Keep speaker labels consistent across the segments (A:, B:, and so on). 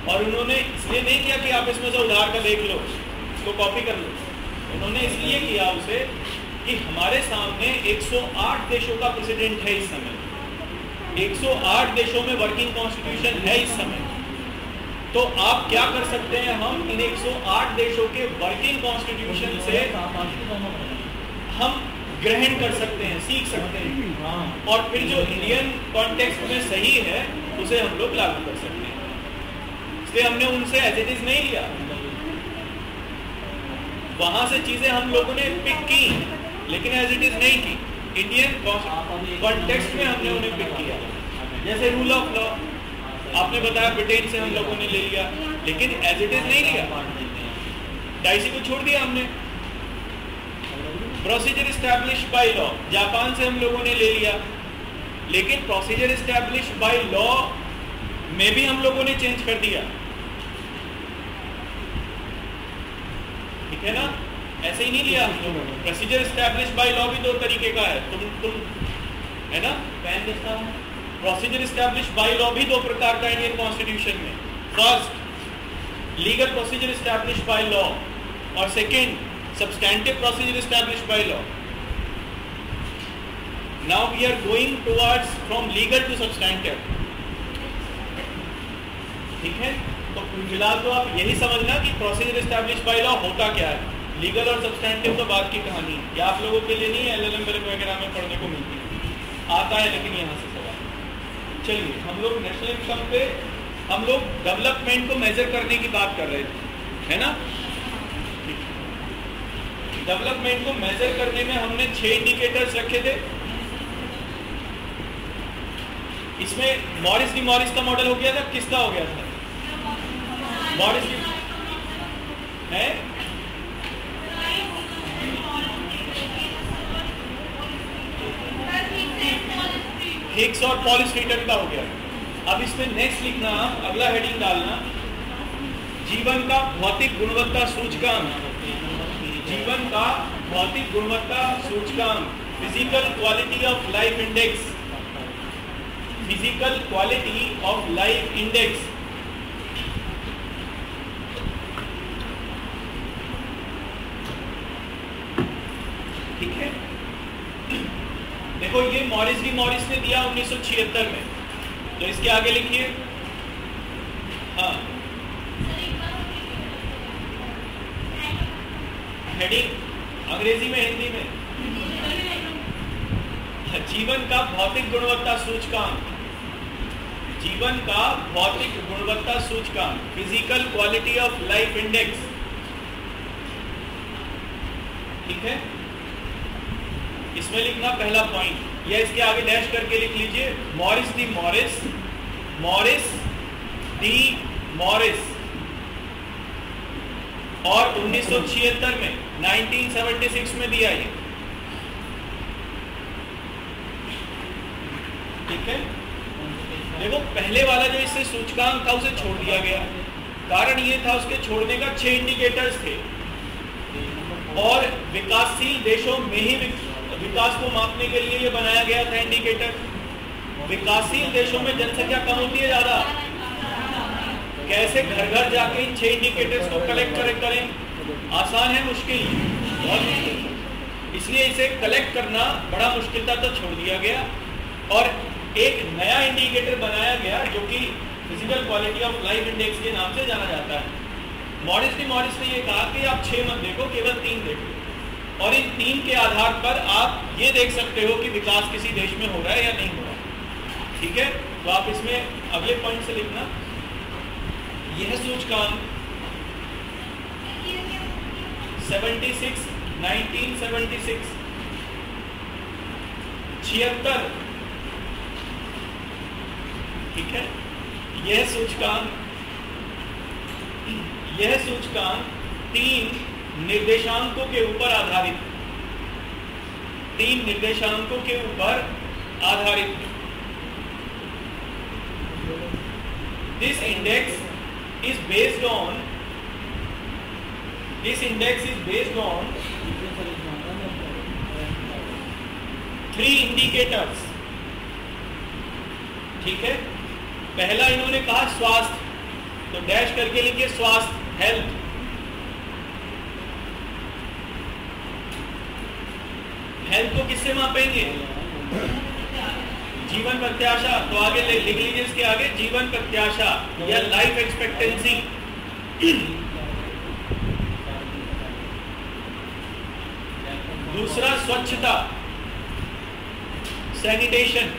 A: और उन्होंने इसलिए नहीं किया कि आप इसमें से उधार का देख लो, इसको कॉपी कर लो। उन्होंने इसलिए किया उसे कि हमारे सामने 108 देशों का प्रेसिडेंट है इस समय, 108 देशों में वर्किंग कॉन्स्टिट्यूशन है इस समय। तो आप क्या कर सकते हैं, हम इन 108 देशों के वर्किंग कॉन्स्टिट्यूशन से हम ग्रहण कर सकते हैं, सीख सकते हैं, और फिर जो इंडियन कॉन्टेक्स्ट में सही है उसे हम लोग लागू कर सकते हैं। इसलिए हमने उनसे एज इट इज नहीं लिया, वहां से चीजें हम लोगों ने पिक की, लेकिन एज इट इज नहीं की। इंडियन कॉन्टेक्स्ट में हमने उन्हें पिक किया। जैसे रूल ऑफ लॉ आपने बताया, ब्रिटेन से हम लोगों ने ले लिया, लेकिन एज इट इज नहीं लिया, डाइसी को छोड़ दिया हमने। Procedure establish by law Japan से हम लोगों ने ले लिया, लेकिन प्रोसीजर इस्टेब्लिश बाय लॉ में भी हम लोगों ने चेंज कर दिया, ठीक है ना। ऐसे ही नहीं लिया हम लोगों ने। प्रोसीजर इस्टेब्लिश बाय लॉ भी दो तरीके का है, तुम है ना, प्रोसीजर इस्टेब्लिश बाय लॉ भी दो प्रकार का इंडियन कॉन्स्टिट्यूशन में। First legal procedure establish by law, और second substantive procedure established by law. Now we are going towards from legal to substantive, ठीक है। तो फिलहाल तो आप यही समझना कि प्रोसीजर एस्टैब्लिश बाय लॉ होता क्या है, लीगल और सब्सटैंटिव तो बात की कहानी है, ये आप लोगों के लिए नहीं है, एलएलएम वगैरह में पढ़ने को मिलती है, आता है, लेकिन यहाँ से सवाल। चलिए हम लोग नेशनल इनकम पे हम लोग डेवलपमेंट को मेजर करने की बात कर रहे थे, है ना। डेवलपमेंट को मेजर करने में हमने 6 इंडिकेटर्स रखे थे। इसमें मॉरिस डी मॉरिस का मॉडल हो गया था, किसका हो गया था? मॉरिस है, हिग्स और पॉल स्ट्रीटन का हो गया। अब इसमें नेक्स्ट लिखना, अगला हेडिंग डालना, जीवन का भौतिक गुणवत्ता सूचकांक, जीवन का भौतिक गुणवत्ता सूचकांक, physical quality of life index, physical quality of life index. ठीक है, देखो ये मॉरिस डी मॉरिस ने दिया 1976 में, तो इसके आगे लिखिए। हाँ, हेडिंग अंग्रेजी में, हिंदी में? जीवन का भौतिक गुणवत्ता सूचकांक, जीवन का भौतिक गुणवत्ता सूचकांक, physical quality of life index, ठीक है। इसमें लिखना पहला पॉइंट, या इसके आगे डैश करके लिख लीजिए Morris D Morris, Morris D Morris, और 1976 में 1976 में दिया ये, ठीक है। देखो पहले वाला जो इससे सूचकांक था उसे छोड़ दिया गया, कारण ये था उसके छोड़ने का 6 इंडिकेटर्स थे, और विकासशील देशों में ही विकास को मापने के लिए ये बनाया गया था इंडिकेटर। विकासशील देशों में जनसंख्या कम होती है ज्यादा, कैसे घर घर जाके इन 6 इंडिकेटर्स को कलेक्ट करें, आसान है, मुश्किल, बहुत मुश्किल। इसलिए इसे कलेक्ट करना बड़ा मुश्किल था, तो छोड़ दिया गया, और एक नया इंडिकेटर बनाया गया जो कि physical quality of life index के नाम से जाना जाता है। मॉरिस डी मॉरिस ने ये कहा कि आप 6 मत देखो, केवल 3 देखो, और इन 3 के आधार पर आप ये देख सकते हो कि विकास किसी देश में हो रहा है या नहीं हो रहा, ठीक है। तो आप इसमें अगले पॉइंट से लिखना, यह सूचकांक 76 1976 76, ठीक है। यह सूचकांक 3 निर्देशांकों के ऊपर आधारित, 3 निर्देशांकों के ऊपर आधारित। This index is based on 3 indicators, ठीक है। पहला इन्होंने कहा स्वास्थ्य, तो डैश करके लिखिए स्वास्थ्य, हेल्थ। हेल्थ को किससे मापेंगे? जीवन प्रत्याशा। तो आगे लिख लीजिए, इसके आगे जीवन प्रत्याशा या लाइफ एक्सपेक्टेंसी। दूसरा स्वच्छता, सैनिटेशन।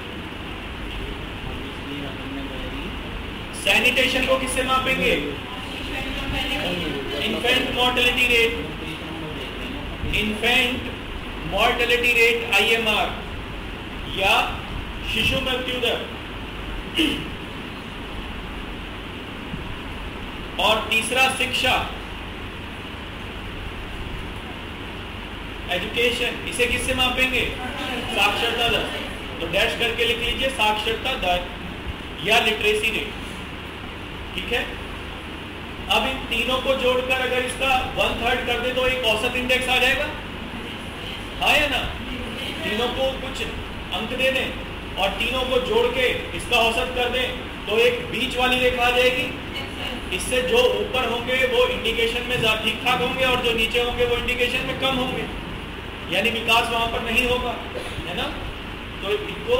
A: सैनिटेशन को किससे मापेंगे? Infant mortality rate, infant mortality rate IMR या शिशु मृत्यु दर। और तीसरा शिक्षा, एजुकेशन। इसे किससे मापेंगे? साक्षरता दर। तो डैश करके लिख लीजिए साक्षरता दर या लिटरेसी रेट। ठीक है। अब इन तीनों को जोड़कर अगर इसका 1/3 कर दे तो एक औसत इंडेक्स आ जाएगा, हाँ या ना? तीनों को कुछ अंक दे दें और तीनों को जोड़ के इसका औसत कर दें तो एक बीच वाली रेखा आ जाएगी। इससे जो ऊपर होंगे वो इंडिकेशन में ठीक ठाक होंगे और जो नीचे होंगे वो इंडिकेशन में कम होंगे, यानी विकास वहां पर नहीं होगा, है ना? तो इनको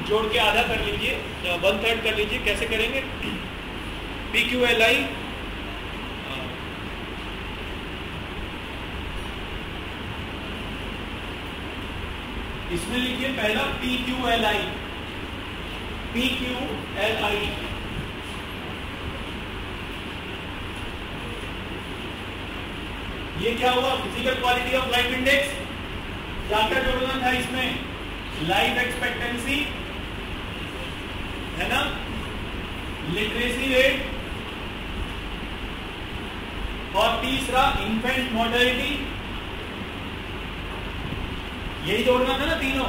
A: जोड़ के आधा कर लीजिए, 1/3 कर लीजिए। कैसे करेंगे? PQLI इसमें लिखिए पहला PQLI। PQLI ये क्या हुआ? Physical quality of life index. क्या क्या जोड़ना था इसमें? लाइफ एक्सपेक्टेंसी, है ना, लिटरेसी रेट और तीसरा इन्फेंट मोर्टेलिटी। यही जोड़ना था ना तीनों।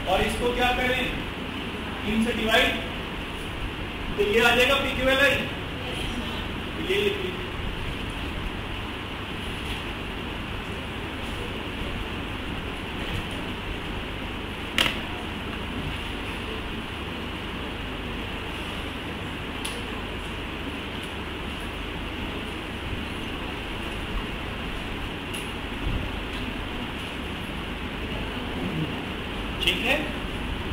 A: और इसको क्या करें? 3 से डिवाइड, तो ये आ जाएगा PQLI। तो ये लिख लीजिए। ठीक है,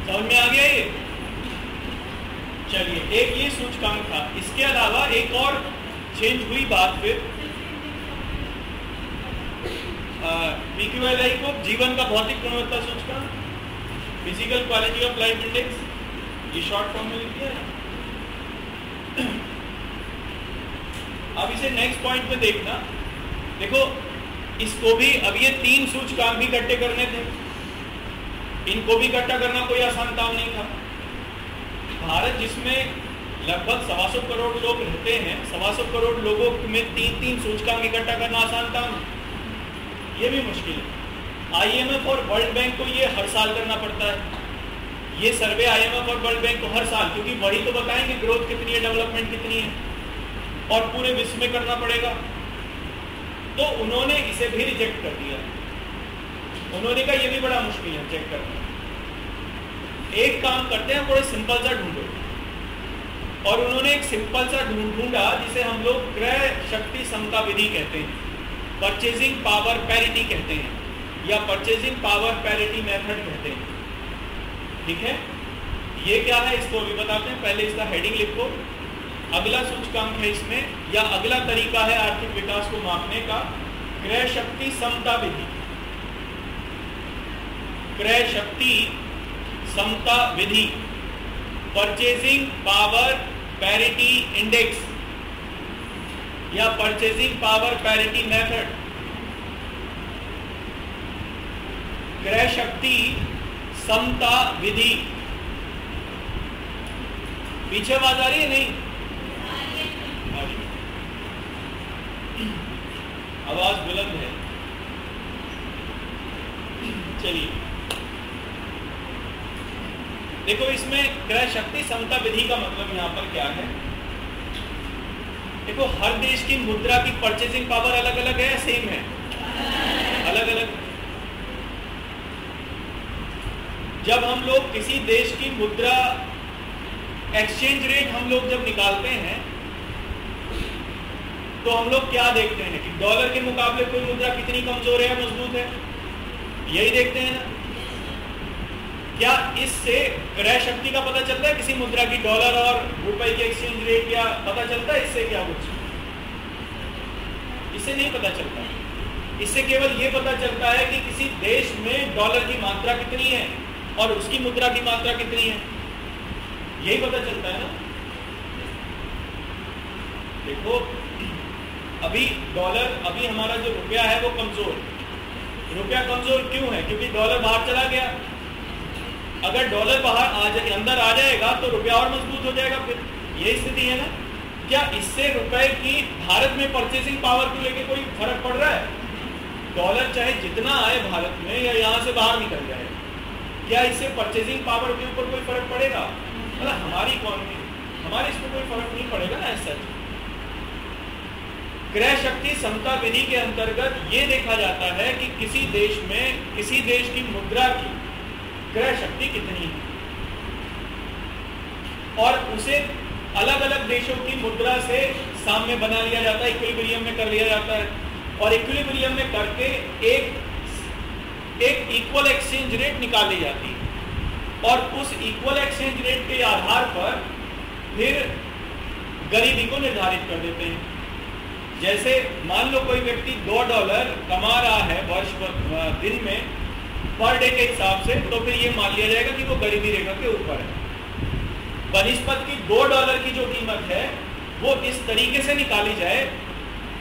A: समझ में आ गया ये? चलिए, एक ये सूचकांक था। इसके अलावा एक और चेंज हुई बात फिर, PQLI को जीवन का भौतिक गुणवत्ता सूचकांक, physical quality of life index, ये शॉर्ट फॉर्म में लिख दिया है। अब इसे नेक्स्ट पॉइंट पे देखना। देखो, इसको भी अब ये 3 सूचकांक भी इकट्ठे करने थे, इनको भी इकट्ठा करना कोई आसान काम नहीं था। भारत जिसमें लगभग 125 करोड़ लोग रहते हैं, 125 करोड़ लोगों में 3-3 सूचकांक इकट्ठा करना आसान काम, ये भी मुश्किल है। IMF और वर्ल्ड बैंक को ये हर साल करना पड़ता है, ये सर्वे IMF और वर्ल्ड बैंक को हर साल, क्योंकि वही तो बताएंगे ग्रोथ कितनी है, डेवलपमेंट कितनी है, और पूरे विश्व में करना पड़ेगा। तो उन्होंने इसे भी रिजेक्ट कर दिया। उन्होंने कहा ये भी बड़ा मुश्किल है चेक करना। एक काम करते हैं, थोड़े सिंपल सा ढूंढो। और उन्होंने एक सिंपल सा ढूंढा जिसे हम लोग क्रय शक्ति समता विधि कहते हैं, परचेजिंग पावर पैरिटी कहते हैं, या परचेजिंग पावर पैरिटी मेथड कहते हैं। ठीक है, ये क्या है इसको भी बताते हैं। पहले इसका हेडिंग लिखो। अगला सूचकांक है इसमें, या अगला तरीका है आर्थिक विकास को मापने का, क्रय शक्ति समता विधि। क्रय शक्ति समता विधि, परचेजिंग पावर पैरिटी इंडेक्स या परचेजिंग पावर पैरिटी मेथड। क्रय शक्ति समता विधि। पीछे आवाज आ रही है? नहीं आवाज बुलंद है। चलिए देखो, इसमें क्रय शक्ति समता विधि का मतलब यहाँ पर क्या है। देखो, हर देश की मुद्रा की परचेजिंग पावर अलग अलग है या सेम है? अलग अलग। जब हम लोग किसी देश की मुद्रा एक्सचेंज रेट हम लोग जब निकालते हैं तो हम लोग क्या देखते हैं कि डॉलर के मुकाबले कोई मुद्रा कितनी कमजोर है या मजबूत है, यही देखते हैं ना। क्या इससे क्रय शक्ति का पता चलता है किसी मुद्रा की? डॉलर और रुपए की एक्सचेंज रेट क्या पता चलता है इससे? क्या कुछ इससे नहीं पता चलता। इससे केवल ये पता चलता है कि किसी देश में डॉलर की मात्रा कितनी है और उसकी मुद्रा की मात्रा कितनी है, यही पता चलता है ना। देखो अभी डॉलर, अभी हमारा जो रुपया है वो कमजोर। रुपया कमजोर क्यों है? क्योंकि डॉलर बाहर चला गया। अगर डॉलर बाहर आ जाए, अंदर आ जाएगा तो रुपया और मजबूत हो जाएगा। फिर यही स्थिति है ना। क्या इससे रुपए की भारत में परचेसिंग पावर को लेके कोई फर्क पड़ रहा है? डॉलर चाहे जितना आए भारत में या यहाँ से बाहर निकल जाए, क्या इससे परचेसिंग पावर के ऊपर कोई फर्क पड़ेगा? मतलब हमारी इकोनॉमी, हमारे इसमें कोई फर्क नहीं पड़ेगा ना ऐसा। क्रय शक्ति समता विधि के अंतर्गत ये देखा जाता है कि किसी देश में, किसी देश की मुद्रा की क्रय शक्ति कितनी है और उसे अलग अलग देशों की मुद्रा से साम्य बना लिया जाता है, इक्विलिब्रियम में कर लिया जाता है। और इक्विलिब्रियम में करके एक इक्वल एक्सचेंज रेट निकाल ली जाती है और उस इक्वल एक्सचेंज रेट के आधार पर फिर गरीबी को निर्धारित कर देते हैं। जैसे मान लो कोई व्यक्ति $2 कमा रहा है वर्ष दिन में पर डे के हिसाब से, तो फिर ये मान लिया जाएगा कि वो गरीबी रेखा के ऊपर है। बनिस्पत की $2 की जो कीमत है वो इस तरीके से निकाली जाए,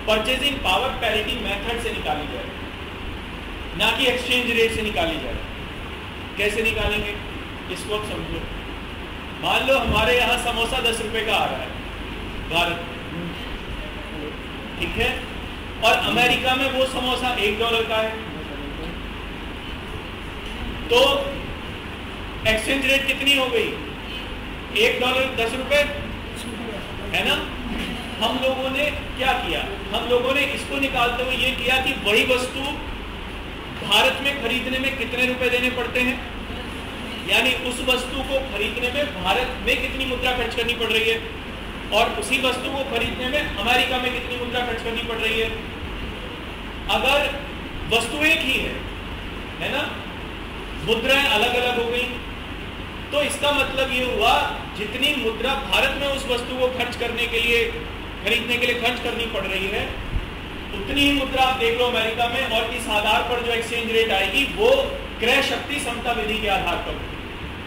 A: परचेजिंग पावर पैरिटी मेथड से निकाली जाए, ना कि एक्सचेंज रेट से निकाली जाए। कैसे निकालेंगे इसको आप समझो। मान लो हमारे यहाँ समोसा 10 रुपए का आ रहा है भारत में, ठीक है, और अमेरिका में वो समोसा $1 का है, तो एक्सचेंज रेट कितनी हो गई? $1 10 रुपए है ना। हम लोगों ने क्या किया? हम लोगों ने इसको निकालते हुए ये किया कि वही वस्तु भारत में खरीदने में कितने रुपए देने पड़ते हैं, यानी उस वस्तु को खरीदने में भारत में कितनी मुद्रा खर्च करनी पड़ रही है और उसी वस्तु को खरीदने में अमेरिका में कितनी मुद्रा खर्च करनी पड़ रही है। अगर वस्तु एक ही है ना, मुद्राएं अलग अलग हो गई, तो इसका मतलब ये हुआ जितनी मुद्रा भारत में उस वस्तु को खर्च करने के लिए, खरीदने के लिए खर्च करनी पड़ रही है, उतनी ही मुद्रा आप देख लो अमेरिका में, और इस आधार पर जो एक्सचेंज रेट आएगी वो क्रय शक्ति समता विधि के आधार पर।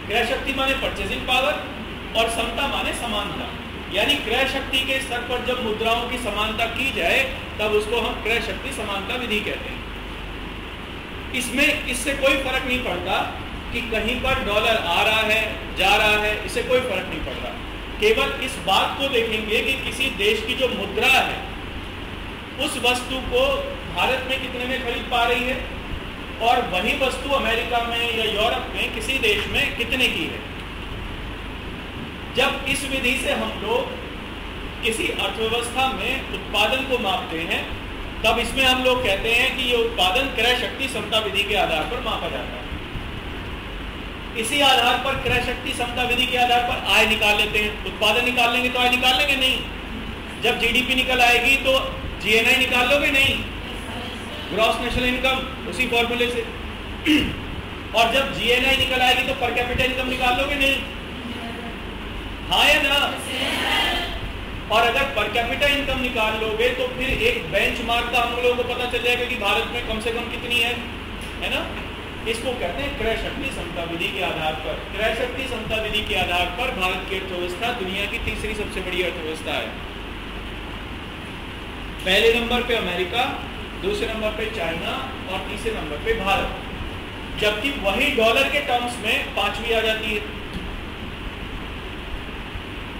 A: क्रय शक्ति माने परचेजिंग पावर और समता माने समानता, यानी क्रय शक्ति के स्तर पर जब मुद्राओं की समानता की जाए तब उसको हम क्रय शक्ति समानता विधि कहते हैं। इसमें इससे कोई फर्क नहीं पड़ता कि कहीं पर डॉलर आ रहा है जा रहा है, इससे कोई फर्क नहीं पड़ रहा। केवल इस बात को देखेंगे कि किसी देश की जो मुद्रा है उस वस्तु को भारत में कितने में खरीद पा रही है और वही वस्तु अमेरिका में या यूरोप में किसी देश में कितने की है। जब इस विधि से हम लोग किसी अर्थव्यवस्था में उत्पादन को मापते हैं तब इसमें हम लोग कहते हैं कि ये उत्पादन क्रय शक्ति समता विधि के आधार पर मापा जाता है। इसी आधार पर क्रय शक्ति समता विधि के आधार पर आय निकाल लेते हैं। उत्पादन निकाल लेंगे तो आय निकाल लेंगे नहीं। जब जीडीपी निकल आएगी तो जीएनआई निकाल लोगे नहीं, ग्रॉस नेशनल इनकम उसी फॉर्मूले से। और जब जीएनआई निकल आएगी तो पर कैपिटा इनकम निकाल लोगे नहीं, हाँ या ना। और अगर पर कैपिटा इनकम निकाल लोगे तो फिर एक बेंचमार्क का हम लोगों को पता चल जाएगा कि भारत में कम से कम कितनी है ना। इसको कहते हैं क्रय शक्ति समता विधि के आधार पर। क्रय शक्ति समता विधि के आधार पर भारत की अर्थव्यवस्था दुनिया की तीसरी सबसे बड़ी अर्थव्यवस्था है। पहले नंबर पे अमेरिका, दूसरे नंबर पे चाइना और तीसरे नंबर पे भारत, जबकि वही डॉलर के टर्म्स में पांचवी आ जाती है,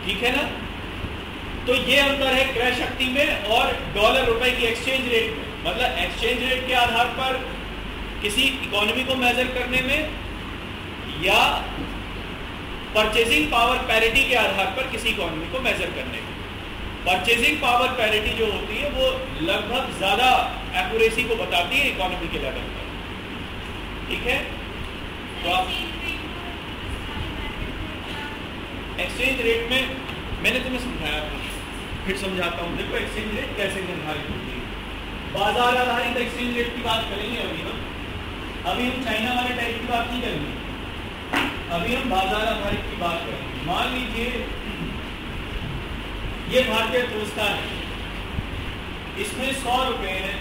A: ठीक है ना। तो ये अंतर है क्रय शक्ति में और डॉलर रुपए की एक्सचेंज रेट में। मतलब एक्सचेंज रेट के आधार पर किसी इकोनॉमी को मेजर करने में या परचेजिंग पावर पैरिटी के आधार पर किसी इकोनॉमी को मेजर करने में। परचेजिंग पावर पैरिटी जो होती है वो लगभग ज्यादा एक्यूरेसी को बताती है इकोनॉमी के लेवल पर, ठीक है। तो आप एक्सचेंज रेट में मैंने तुम्हें समझाया था, फिर समझाता हूँ। देखो एक्सचेंज रेट कैसे निर्धारित होती है। बाजार आधारित एक्सचेंज रेट की बात करेंगे अभी हम चाइना वाले टाइप की बात नहीं करेंगे, अभी हम बाजार आधारित की बात करेंगे। मान लीजिए ये भारतीय अर्थव्यवस्था है, इसमें 100 रुपए है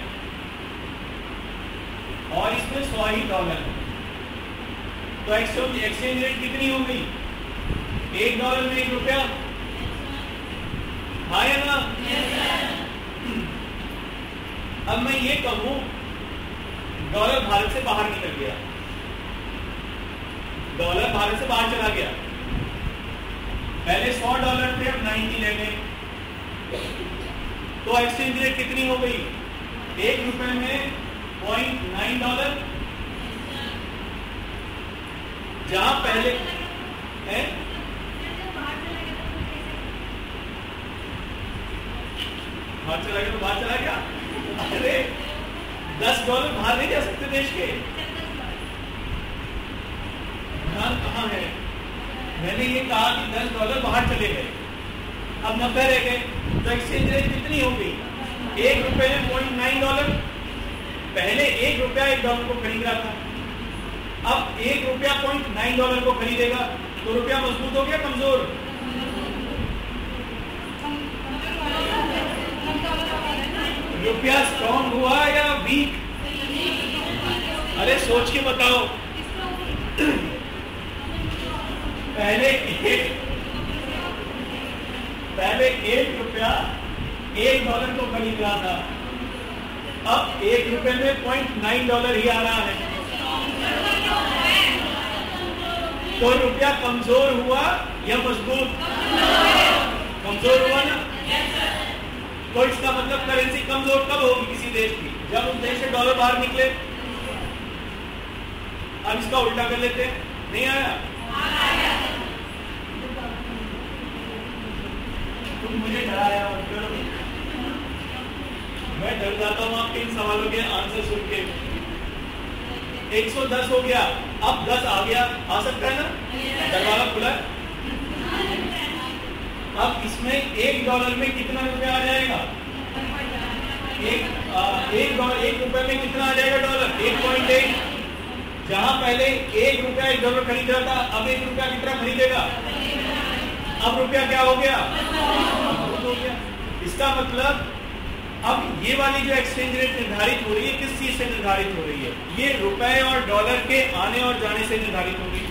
A: और इसमें 100 ही डॉलर है, तो एक्सचेंज रेट कितनी हो गई? $1 में 1 रुपया, हाँ या ना? अब मैं ये कहूं डॉलर भारत से बाहर निकल गया, डॉलर भारत से बाहर चला गया, पहले $100 थे, अब 90 ले गए, तो एक्सचेंज रेट कितनी हो गई? 1 रुपए में $0.9, जहां पहले है बाहर चला गया तो बाहर चला गया। अरे $10 बाहर नहीं जा सकते देश के, ध्यान कहाँ है? मैंने ये कहा कि $10 बाहर चले गए, अब 90 रह गए, तो एक्सचेंज रेट कितनी हो गई? 1 रुपए में $0.9, पहले 1 रुपया $1 को खरीद रहा था, अब 1 रुपया $0.9 को खरीदेगा, तो रुपया मजबूत हो गया कमजोर? रुपया स्ट्रॉन्ग हुआ या वीक? अरे सोच के बताओ। पहले 1 रुपया $1 को खरीद रहा था, अब 1 रुपए में $0.9 ही आ रहा है, तो रुपया कमजोर हुआ या मजबूत? कमजोर हुआ ना। तो इसका मतलब करेंसी कमजोर कब होगी किसी देश की? जब उस देश से डॉलर बाहर निकले। अब इसका उल्टा कर लेते हैं, नहीं आया? तुम मुझे डराया मत करो, मैं डर जाता हूं आपके इन सवालों के आंसर सुन के। 110 हो गया, अब 10 आ गया, आ सकता है ना? दरवाजा खुला है। अब इसमें $1 में कितना रुपया आ जाएगा? 1 रुपए में कितना आ जाएगा डॉलर? 1.1। जहां पहले 1 रुपया $1 खरीद रहा था, अब 1 रुपया कितना खरीदेगा? अब रुपया क्या हो गया? हो गया। इसका मतलब अब ये वाली जो एक्सचेंज रेट निर्धारित हो रही है, किस चीज से निर्धारित हो रही है? ये रुपए और डॉलर के आने और जाने से निर्धारित हो रही है।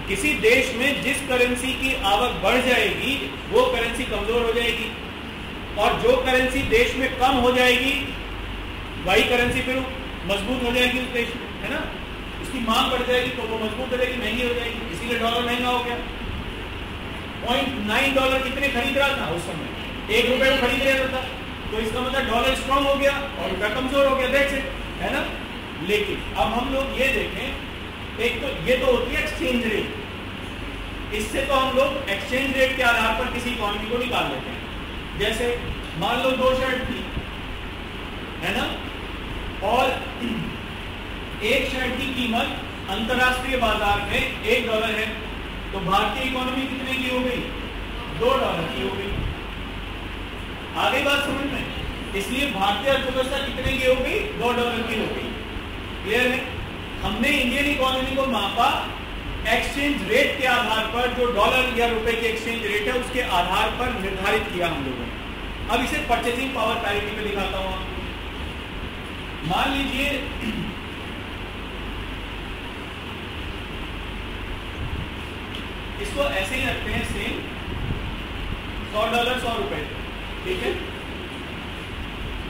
A: किसी देश में जिस करेंसी की आवक बढ़ जाएगी वो करेंसी कमजोर हो जाएगी, और जो करेंसी देश में कम हो जाएगी वही करेंसी फिर मजबूत हो जाएगी उस देश में, है ना? उसकी मांग बढ़ जाएगी तो वो मजबूत हो जाएगी, महंगी हो जाएगी, इसीलिए डॉलर महंगा हो गया। $0.9 कितने खरीद रहा था उस समय? 1 रुपए में खरीद रहा था, तो इसका मतलब डॉलर स्ट्रॉन्ग हो गया और रुपया कमजोर हो गया, दैट्स इट, है ना? लेकिन अब हम लोग ये देखें, एक तो ये तो होती है एक्सचेंज रेट, इससे तो हम लोग एक्सचेंज रेट के आधार पर किसी इकोनॉमी को निकाल लेते हैं। जैसे मान लो 2 शर्ट थी, है ना, और एक शर्ट की कीमत अंतरराष्ट्रीय बाजार में $1 है, तो भारतीय इकोनॉमी कितने की हो गई? $2 की हो गई। आगे बात समझ में? इसलिए भारतीय अर्थव्यवस्था कितने की हो गई? $2 की हो गई। क्लियर है? हमने इंडियन इकोनॉमी को मापा एक्सचेंज रेट के आधार पर, जो डॉलर या रुपए की एक्सचेंज रेट है उसके आधार पर निर्धारित किया हम लोगों ने। अब इसे परचेजिंग पावर पैरिटी में दिखाता हूं आपको। मान लीजिए इसको ऐसे ही रखते हैं सेम, $100 100 ठीक है।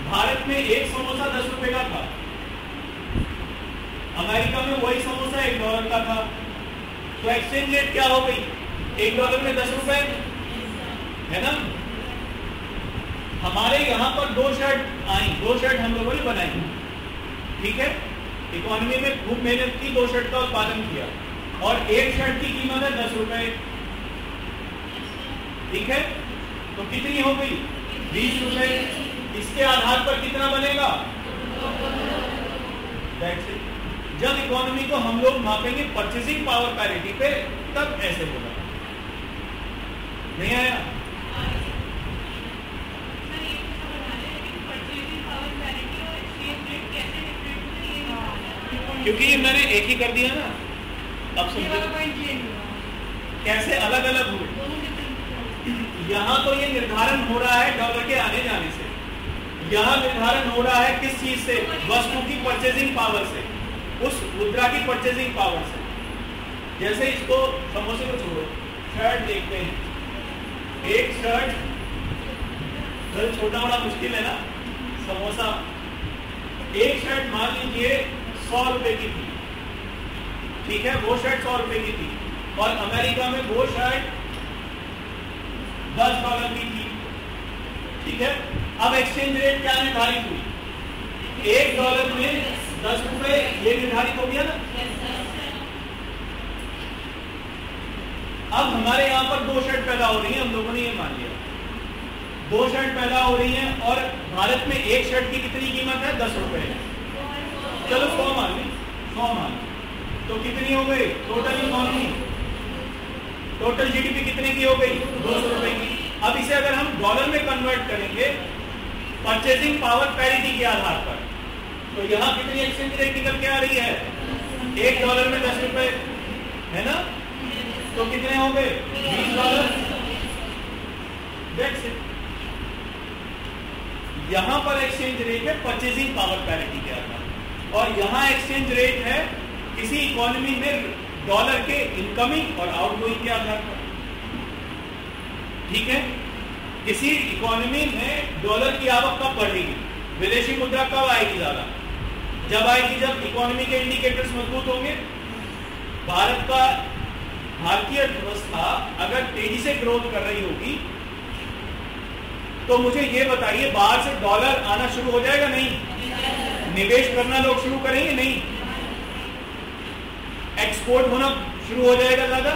A: भारत में एक समोसा 10 रुपए का था, अमेरिका में वही समोसा $1 का था, तो एक्सचेंज रेट क्या हो गई? $1 में 10 रुपए, है ना? हमारे यहाँ पर 2 शर्ट आई, 2 शर्ट हम लोगों ने बनाई, ठीक है। इकोनॉमी में खूब मेहनत की, 2 शर्ट का उत्पादन किया, और एक शर्ट की कीमत है 10 रुपए, ठीक है। तो कितनी हो गई? 20 रुपए। इसके आधार पर कितना बनेगा? जब इकोनॉमी को हम लोग मापेंगे परचेसिंग पावर पैरिटी पे, तब ऐसे होगा। नहीं आया? क्योंकि ये मैंने एक ही कर दिया ना। अब समझो कैसे अलग अलग हुए। यहाँ तो ये निर्धारण हो रहा है डॉलर के आने जाने से, यहाँ निर्धारण हो रहा है किस चीज से? वस्तु की परचेजिंग पावर से, उस मुद्रा की परचेजिंग पावर से। जैसे इसको समोसे को छोड़ो, शर्ट देखते हैं, एक शर्ट छोटा बड़ा मुश्किल है ना, समोसा, एक शर्ट मान लीजिए 100 रुपए की थी, ठीक है, वो शर्ट 100 रुपए की थी, और अमेरिका में वो शर्ट $10 की थी, ठीक है। अब एक्सचेंज रेट क्या निर्धारित हुई? $1 में 10 रुपए, ये निर्धारित हो गया ना। अब हमारे यहाँ पर 2 शर्ट पैदा हो रही हैं, हम लोगों ने ये मान लिया 2 शर्ट पैदा हो रही हैं, और भारत में एक शर्ट की कितनी कीमत है? 10 रुपए। चलो 100 मान ली, 100 मान ली, तो कितनी हो गई टोटल इकोनॉमी? टोटल जीडीपी कितने की हो गई? 200 रुपए की। अब इसे अगर हम डॉलर में कन्वर्ट करेंगे परचेजिंग पावर पैरिटी के आधार पर, तो यहाँ कितनी एक्सचेंज रेट निकल के आ रही है? $1 में 10 रुपए, है ना, तो कितने हो गए? $20। That's it. यहां पर एक्सचेंज रेट है परचेजिंग पावर पैरिटी के आधार, और यहां एक्सचेंज रेट है किसी इकोनॉमी में डॉलर के इनकमिंग और आउटगोइंग के आधार पर, ठीक है। किसी इकोनॉमी में डॉलर की आवक कब बढ़ेगी? विदेशी मुद्रा कब आएगी ज्यादा? जब आएगी जब इकोनॉमी के इंडिकेटर्स मजबूत होंगे। भारतीय अर्थव्यवस्था अगर तेजी से ग्रोथ कर रही होगी तो मुझे ये बताइए, बाहर से डॉलर आना शुरू हो जाएगा? नहीं। निवेश करना लोग शुरू करेंगे? नहीं। एक्सपोर्ट होना शुरू हो जाएगा ज्यादा,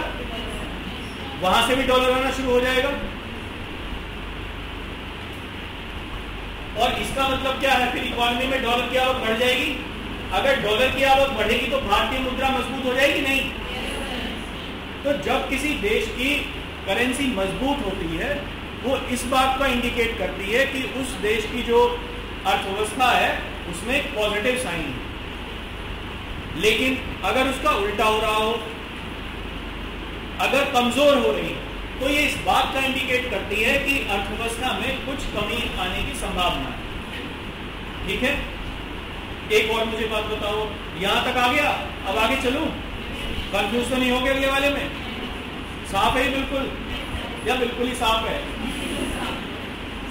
A: वहां से भी डॉलर आना शुरू हो जाएगा। और इसका मतलब क्या है? फिर इकोनॉमी में डॉलर की आवक बढ़ जाएगी। अगर डॉलर की आवक बढ़ेगी तो भारतीय मुद्रा मजबूत हो जाएगी? नहीं। तो जब किसी देश की करेंसी मजबूत होती है, वो इस बात का इंडिकेट करती है कि उस देश की जो अर्थव्यवस्था है उसमें एक पॉजिटिव साइन है। लेकिन अगर उसका उल्टा हो रहा हो, अगर कमजोर हो रही, तो ये इस बात का इंडिकेट करती है कि अर्थव्यवस्था में कुछ कमी आने की संभावना है, ठीक है। एक और मुझे बात बताओ, यहां तक आ गया, अब आगे चलूं? कंफ्यूज तो नहीं हो गया अगले वाले में? साफ है बिल्कुल, या बिल्कुल ही साफ है?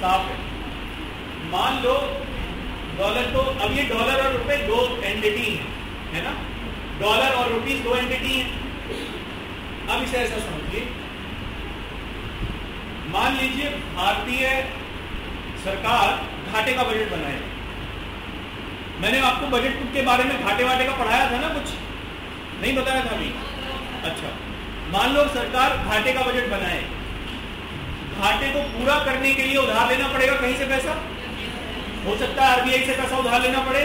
A: साफ है। मान लो डॉलर, तो अब ये डॉलर और रुपए 2 एंटिटी है ना, डॉलर और रुपीस 2 एंटिटी है। अब इसे ऐसा समझिए, मान लीजिए भारतीय सरकार घाटे का बजट बनाए। मैंने आपको बजट के बारे में घाटे वाटे का पढ़ाया था ना, कुछ नहीं बताया था अभी? अच्छा, मान लो सरकार घाटे का बजट बनाए, घाटे को पूरा करने के लिए उधार लेना पड़ेगा कहीं से पैसा। हो सकता है आरबीआई से पैसा उधार लेना पड़े।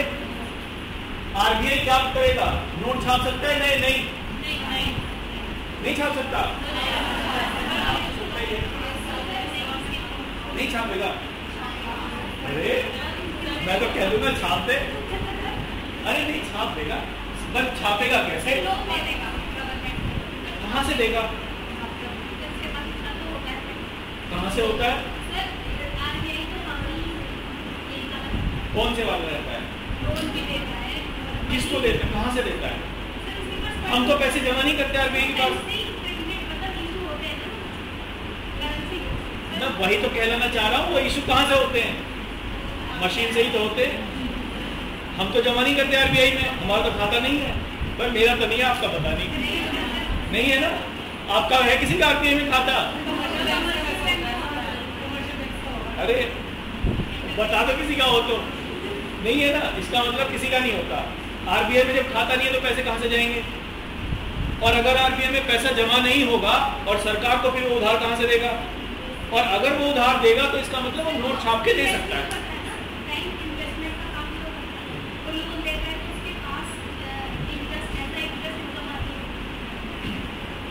A: आरबीआई क्या करेगा? नोट छाप सकता है? नहीं, नहीं छाप सकता, नहीं छापेगा। अरे मैं तो कह दूंगा छाप दे। अरे नहीं छाप देगा, पर छापेगा कैसे? कहां से देगा? कहां से होता है? कौन से वाला रहता है? किसको देता है? कहां से देता है? हम तो पैसे जमा नहीं करते आरबीआई के पास। मैं वही तो कहना चाह रहा हूँ, वो इशू कहां से होते हैं? मशीन से ही तो होते हैं। हम तो जमा नहीं करते आरबीआई में, हमारा तो खाता नहीं है। पर मेरा तो नहीं है, आपका पता नहीं है ना? आपका है किसी का आरबीआई में खाता? अरे बता दो किसी का हो तो। नहीं है ना, इसका मतलब किसी का नहीं होता। आरबीआई में जब खाता नहीं है तो पैसे कहां से जाएंगे? और अगर आरबीआई में पैसा जमा नहीं होगा और सरकार को फिर वो उधार कहां से देगा? और अगर वो उधार देगा तो इसका मतलब वो नोट छाप के दे सकता है।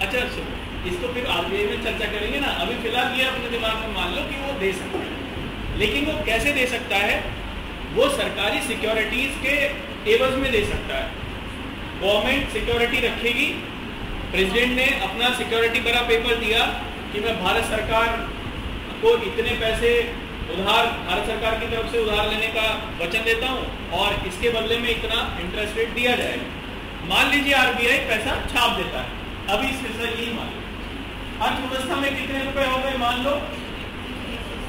A: अच्छा सुनो, इसको फिर आरबीआई में चर्चा करेंगे ना। अभी फिलहाल ये अपने दिमाग में मान लो कि वो दे सकता है, लेकिन वो कैसे दे सकता है? वो सरकारी सिक्योरिटीज के एवज में दे सकता है। गवर्नमेंट सिक्योरिटी रखेगी, प्रेसिडेंट ने अपना सिक्योरिटी भरा पेपर दिया कि मैं भारत सरकार को इतने पैसे उधार, भारत सरकार की तरफ से उधार लेने का वचन देता हूं और इसके बदले में इतना इंटरेस्ट रेट दिया जाएगा। मान लीजिए आरबीआई पैसा छाप देता है, अभी सिलसिला यही मान लो। अर्थव्यवस्था में कितने रुपए हो गए? मान लो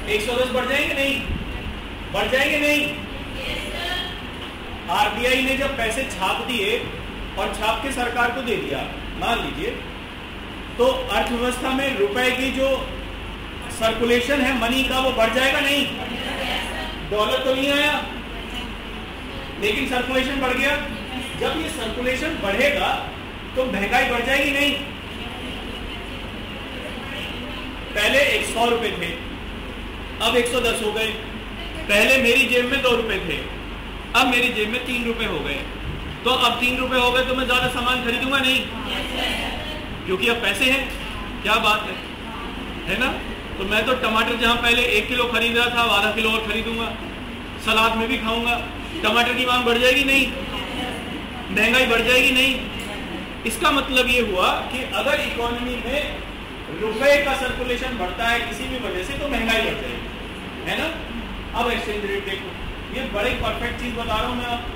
A: 110 बढ़ जाएंगे नहीं? बढ़ जाएंगे नहीं? आरबीआई ने जब पैसे छाप दिए और छाप के सरकार को दे दिया, मान लीजिए, तो अर्थव्यवस्था में रुपए की जो सर्कुलेशन है मनी का, वो बढ़ जाएगा नहीं? डॉलर तो नहीं आया, लेकिन सर्कुलेशन बढ़ गया। जब ये सर्कुलेशन बढ़ेगा तो महंगाई बढ़ जाएगी नहीं? पहले 100 रुपए थे, अब 110 हो गए। पहले मेरी जेब में 2 रुपए थे, अब मेरी जेब में 3 रुपए हो गए। तो अब 3 रुपए हो गए तो मैं ज्यादा सामान खरीदूंगा नहीं, क्योंकि अब पैसे हैं। क्या बात है ना? तो मैं तो टमाटर जहां पहले 1 किलो खरीद रहा था, अब आधा किलो और खरीदूंगा, सलाद में भी खाऊंगा। टमाटर की मांग बढ़ जाएगी नहीं? महंगाई बढ़ जाएगी नहीं? इसका मतलब ये हुआ कि अगर इकोनॉमी में रुपए का सर्कुलेशन बढ़ता है किसी भी वजह से, तो महंगाई बढ़ जाएगी, है ना? अब एक्सचेंज रेट देखो, ये बड़े परफेक्ट चीज बता रहा हूं मैं आपको,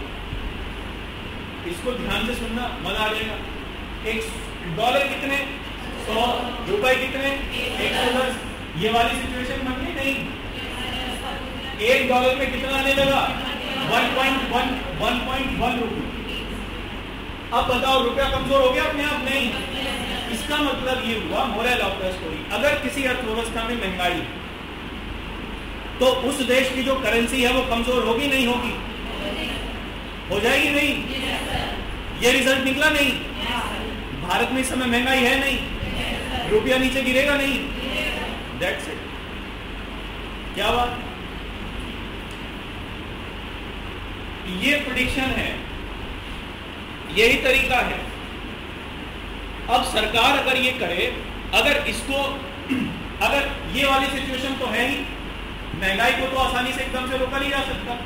A: इसको ध्यान से सुनना, मजा आ जाएगा। $1 कितने? 100, रुपए कितने? 110। ये वाली सिचुएशन बन गई नहीं? $1 में कितना आने लगा? 1.1 रुपये। अब बताओ, रुपया कमजोर हो गया अपने आप? नहीं। इसका मतलब ये हुआ, मोरल ऑफ द स्टोरी, अगर किसी अर्थव्यवस्था में महंगाई, तो उस देश की जो करेंसी है वो कमजोर होगी नहीं होगी? हो जाएगी नहीं? ये रिजल्ट निकला नहीं? भारत में इस समय महंगाई है नहीं? रुपया नीचे गिरेगा नहीं? That's it. क्या बात? ये प्रेडिक्शन है, यही तरीका है। अब सरकार अगर ये करे, अगर इसको, अगर ये वाली सिचुएशन तो है ही, महंगाई को तो आसानी से एकदम से रोका नहीं जा सकता,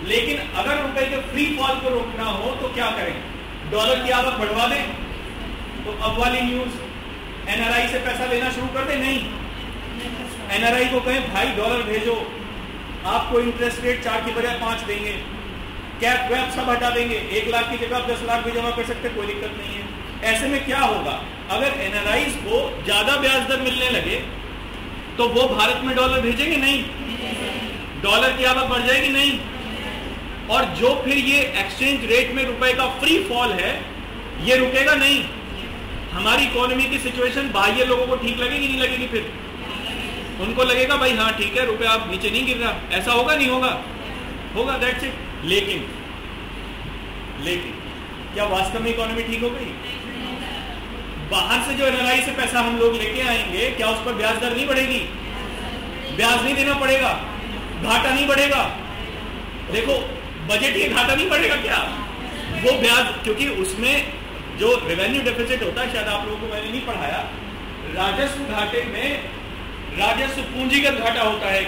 A: लेकिन अगर रुपए के फ्री फॉल को रोकना हो तो क्या करें? डॉलर की आवक बढ़वा दें? तो अब वाली न्यूज, एनआरआई से पैसा लेना शुरू कर दें? नहीं। एनआरआई को कहें भाई डॉलर भेजो, आपको इंटरेस्ट रेट 4 की बजाय 5 देंगे, कैप वैप सब हटा देंगे, 1 लाख की जगह 10 लाख भी जमा कर सकते, कोई दिक्कत नहीं है। ऐसे में क्या होगा? अगर एनआरआईज को ज्यादा ब्याज दर मिलने लगे तो वो भारत में डॉलर भेजेंगे नहीं? डॉलर की आवक बढ़ जाएगी नहीं? और जो फिर ये एक्सचेंज रेट में रुपए का फ्री फॉल है, ये रुकेगा नहीं? हमारी इकोनॉमी की सिचुएशन बाह्य लोगों को ठीक लगेगी नहीं लगेगी? फिर उनको लगेगा भाई हाँ ठीक है, रुपया आप नीचे नहीं गिर रहा। ऐसा होगा नहीं होगा? होगा, दैट्स इट। लेकिन क्या वास्तव में इकोनॉमी ठीक हो गई? बाहर से जो एनआरआई से पैसा हम लोग लेके आएंगे, क्या उस पर ब्याज दर नहीं बढ़ेगी? ब्याज नहीं देना पड़ेगा? घाटा नहीं बढ़ेगा? देखो, बजट ये घाटा नहीं बढ़ेगा क्या? वो ब्याज, क्योंकि उसमें जो रेवेन्यू डेफिसिट होता है, शायद आप लोगों को मैंने नहीं पढ़ाया, राजस्व घाटे में राजस्व पूंजीगत घाटा होता है।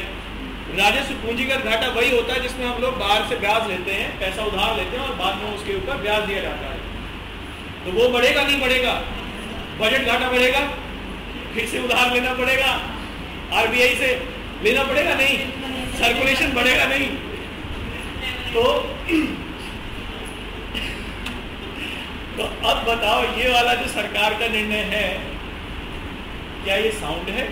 A: राजस्व पूंजीगत घाटा वही होता है जिसमें हम लोग बाहर से ब्याज लेते हैं, पैसा उधार लेते हैं और बाद में उसके ऊपर ब्याज दिया जाता है। तो वो बढ़ेगा नहीं बढ़ेगा? बजट घाटा बढ़ेगा, फिर से उधार लेना पड़ेगा, आरबीआई से लेना पड़ेगा नहीं, सर्कुलेशन बढ़ेगा नहीं। तो अब बताओ, ये वाला जो सरकार का निर्णय है, क्या ये साउंड है?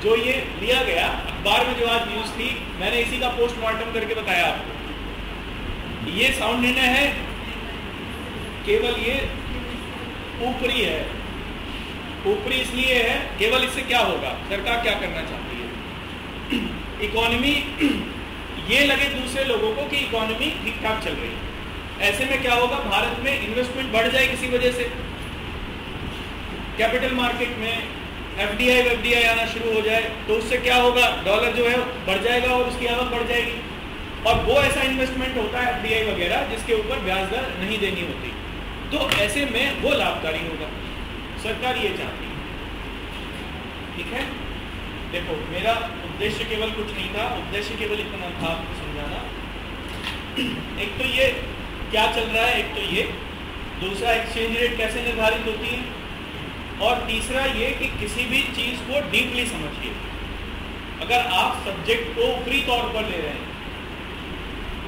A: जो ये लिया गया, अखबार में जो आज न्यूज थी, मैंने इसी का पोस्टमार्टम करके बताया आपको। ये साउंड निर्णय है, केवल ये ऊपरी है। ऊपरी इसलिए है, केवल इससे क्या होगा, सरकार क्या करना चाहती है, इकोनॉमी ये लगे दूसरे लोगों को कि इकोनॉमी ठीक ठाक चल रही है। ऐसे में क्या होगा, भारत में इन्वेस्टमेंट बढ़ जाए किसी वजह से, कैपिटल मार्केट में एफडीआई आना शुरू हो जाए, तो उससे क्या होगा, डॉलर जो है बढ़ जाएगा और उसकी आवक बढ़ जाएगी। और वो ऐसा इन्वेस्टमेंट होता है एफडीआई वगैरह जिसके ऊपर ब्याज दर नहीं देनी होती। तो ऐसे में वो लाभकारी होगा। सरकार ये चाहती है, ठीक है। देखो मेरा उद्देश्य केवल कुछ नहीं था, उद्देश्य केवल इतना था आपको समझाना। एक तो ये क्या चल रहा है, एक तो ये, दूसरा एक्सचेंज रेट कैसे निर्धारित होती है, और तीसरा ये कि किसी भी चीज को डीपली समझिए। अगर आप सब्जेक्ट को ऊपरी तौर पर ले रहे हैं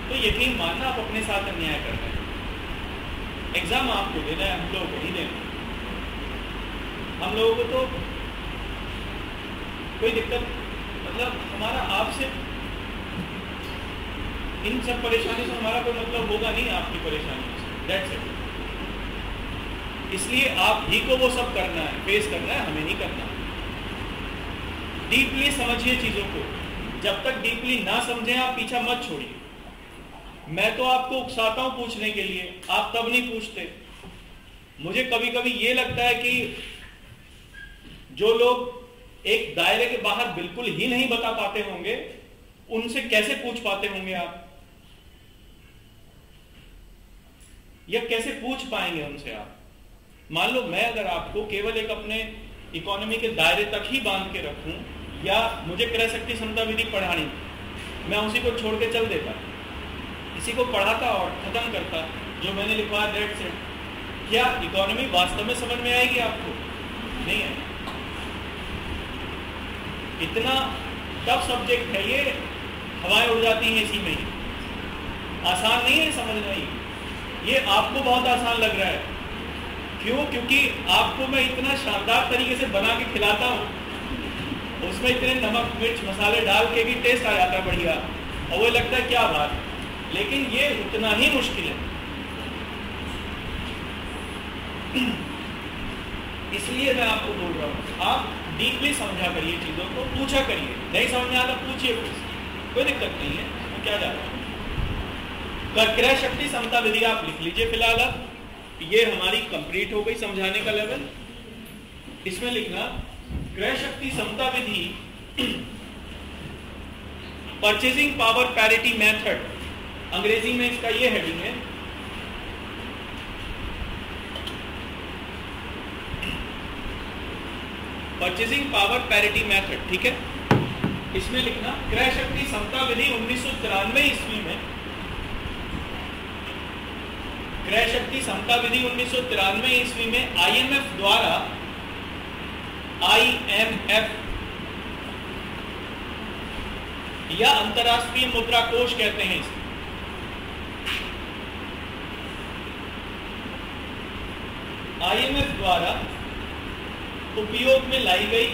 A: तो यकीन मानना आप अपने साथ अन्याय कर रहे हैं। एग्जाम आपको देना है, हम लोगों को नहीं देना। हम लोगों को तो कोई दिक्कत, मतलब हमारा आपसे इन सब परेशानी से हमारा कोई मतलब होगा नहीं, आपकी परेशानियों से, दैट्स इट। इसलिए आप ही को वो सब करना है, फेस करना है, हमें नहीं करना। डीपली समझिए चीजों को, जब तक डीपली ना समझें आप पीछा मत छोड़िए। मैं तो आपको उकसाता हूं पूछने के लिए, आप तब नहीं पूछते। मुझे कभी कभी ये लगता है कि जो लोग एक दायरे के बाहर बिल्कुल ही नहीं बता पाते होंगे, उनसे कैसे पूछ पाते होंगे आप, या कैसे पूछ पाएंगे उनसे आप। मान लो मैं अगर आपको केवल एक अपने इकोनॉमी के दायरे तक ही बांध के रखूं, या मुझे क्रय शक्ति समता विधि पढ़ानी, मैं उसी को छोड़ के चल देता, इसी को पढ़ाता और खत्म करता जो मैंने लिखवाया दैट्स इट, क्या इकोनॉमी वास्तव में समझ में आएगी आपको? नहीं है। इतना टफ सब्जेक्ट है ये, हवाएं उड़ जाती हैं इसी में ही। आसान नहीं है समझना ही, ये आपको बहुत आसान लग रहा है। क्यों? क्योंकि आपको मैं इतना शानदार तरीके से बना के खिलाता हूँ, उसमें इतने नमक मिर्च मसाले डाल के भी टेस्ट आ जाता है बढ़िया, और वो लगता है क्या बात, लेकिन ये उतना ही मुश्किल है। इसलिए मैं आपको बोल रहा हूँ, आप डीपली समझा करिए चीजों को, पूछा करिए। नहीं समझ में आता पूछिए, कोई दिक्कत नहीं है, तो क्या जा रहा है। क्रय शक्ति समता विधि आप लिख लीजिए फिलहाल। अब ये हमारी कंप्लीट हो गई समझाने का लेवल। इसमें लिखना क्रय शक्ति समता विधि परचेजिंग पावर पैरिटी मेथड, अंग्रेजी में इसका ये हेडिंग है। परचेजिंग पावर पैरिटी मेथड, ठीक है। इसमें लिखना क्रय शक्ति समता विधि 1993 ईस्वी में, क्रय शक्ति समता विधि 1993 ईस्वी में आईएमएफ द्वारा, आईएमएफ या अंतरराष्ट्रीय मुद्रा कोष कहते हैं इसे, आईएमएफ द्वारा उपयोग में लाई गई,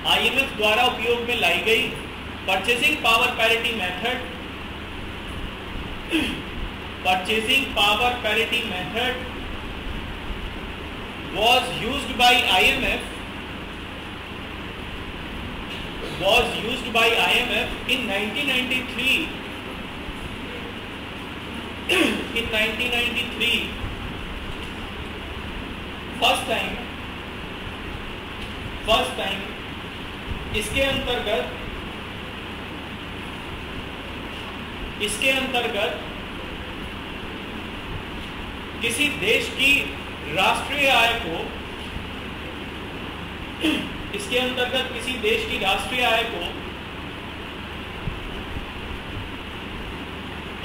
A: आईएमएफ द्वारा उपयोग में लाई गई purchasing power parity method, purchasing power parity method was used by IMF in 1993 in 1993 first time इसके अंतर्गत किसी देश की राष्ट्रीय आय को, इसके अंतर्गत किसी देश की राष्ट्रीय आय को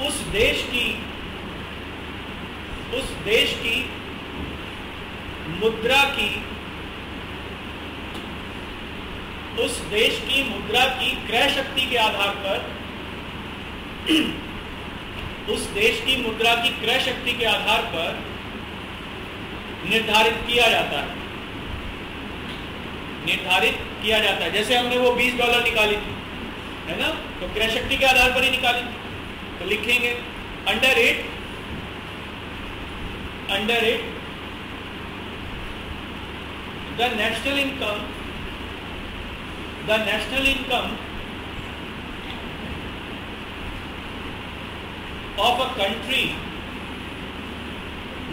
A: उस देश की मुद्रा की, उस देश की मुद्रा की क्रय शक्ति के आधार पर, उस देश की मुद्रा की क्रय शक्ति के आधार पर निर्धारित किया जाता है, निर्धारित किया जाता है। जैसे हमने वो $20 निकाली थी, है ना, तो क्रय शक्ति के आधार पर ही निकाली थी। तो लिखेंगे under it the national income of a country,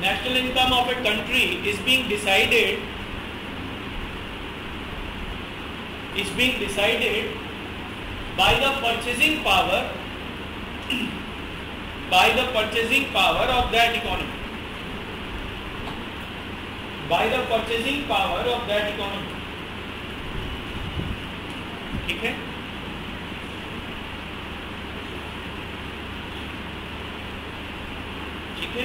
A: national income of a country is being decided by the purchasing power by the purchasing power of that economy. By the purchasing power of that economy. ठीक है? ठीक है?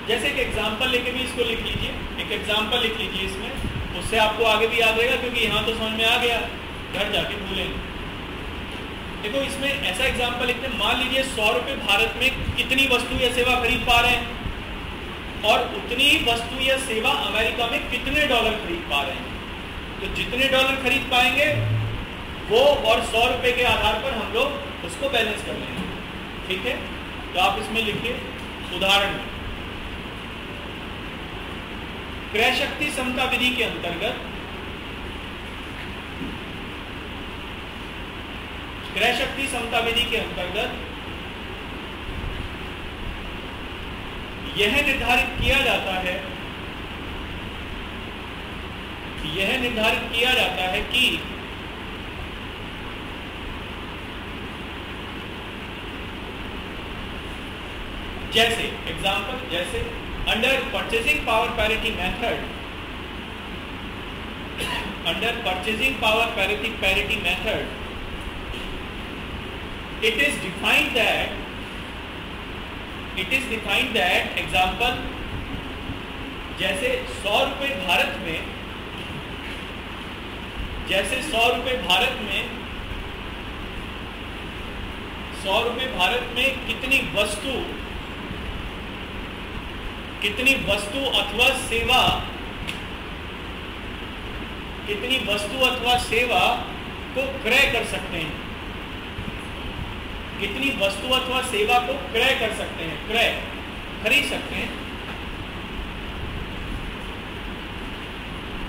A: जैसे एक example लेके भी इसको लिख लीजिए, एक एग्जाम्पल लिख लीजिए इसमें, उससे आपको आगे भी याद रहेगा, क्योंकि यहाँ तो समझ में आ गया, घर जाके भूलेंगे। देखो इसमें ऐसा एग्जाम्पल लिखते हैं, मान लीजिए 100 रुपये भारत में कितनी वस्तु या सेवा खरीद पा रहे हैं, और उतनी वस्तु या सेवा अमेरिका में कितने डॉलर खरीद पा रहे हैं। तो जितने डॉलर खरीद पाएंगे वो और 100 रुपये के आधार पर हम लोग उसको बैलेंस कर लेंगे। ठीक है, तो आप इसमें लिखिए उदाहरण में, क्रय शक्ति समता विधि के अंतर्गत क्रय शक्ति समता विधि के अंतर्गत यह निर्धारित किया जाता है कि जैसे एग्जाम्पल, जैसे under purchasing power parity method it is defined that example, जैसे 100 रुपये भारत में, जैसे 100 रुपये भारत में कितनी वस्तु अथवा सेवा को क्रय कर सकते हैं, कितनी वस्तु अथवा सेवा को क्रय कर सकते हैं, क्रय खरीद सकते हैं,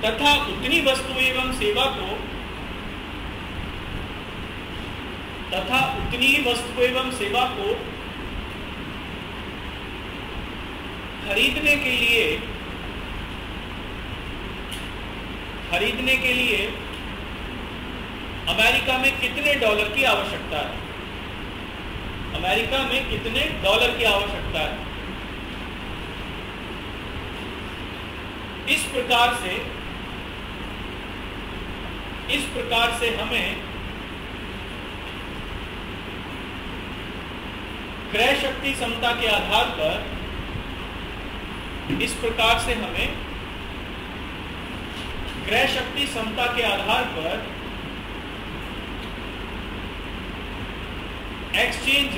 A: तथा उतनी वस्तु एवं सेवा को खरीदने के लिए अमेरिका में कितने डॉलर की आवश्यकता है, अमेरिका में कितने डॉलर की आवश्यकता है। इस प्रकार से हमें क्रय शक्ति समता के आधार पर एक्सचेंज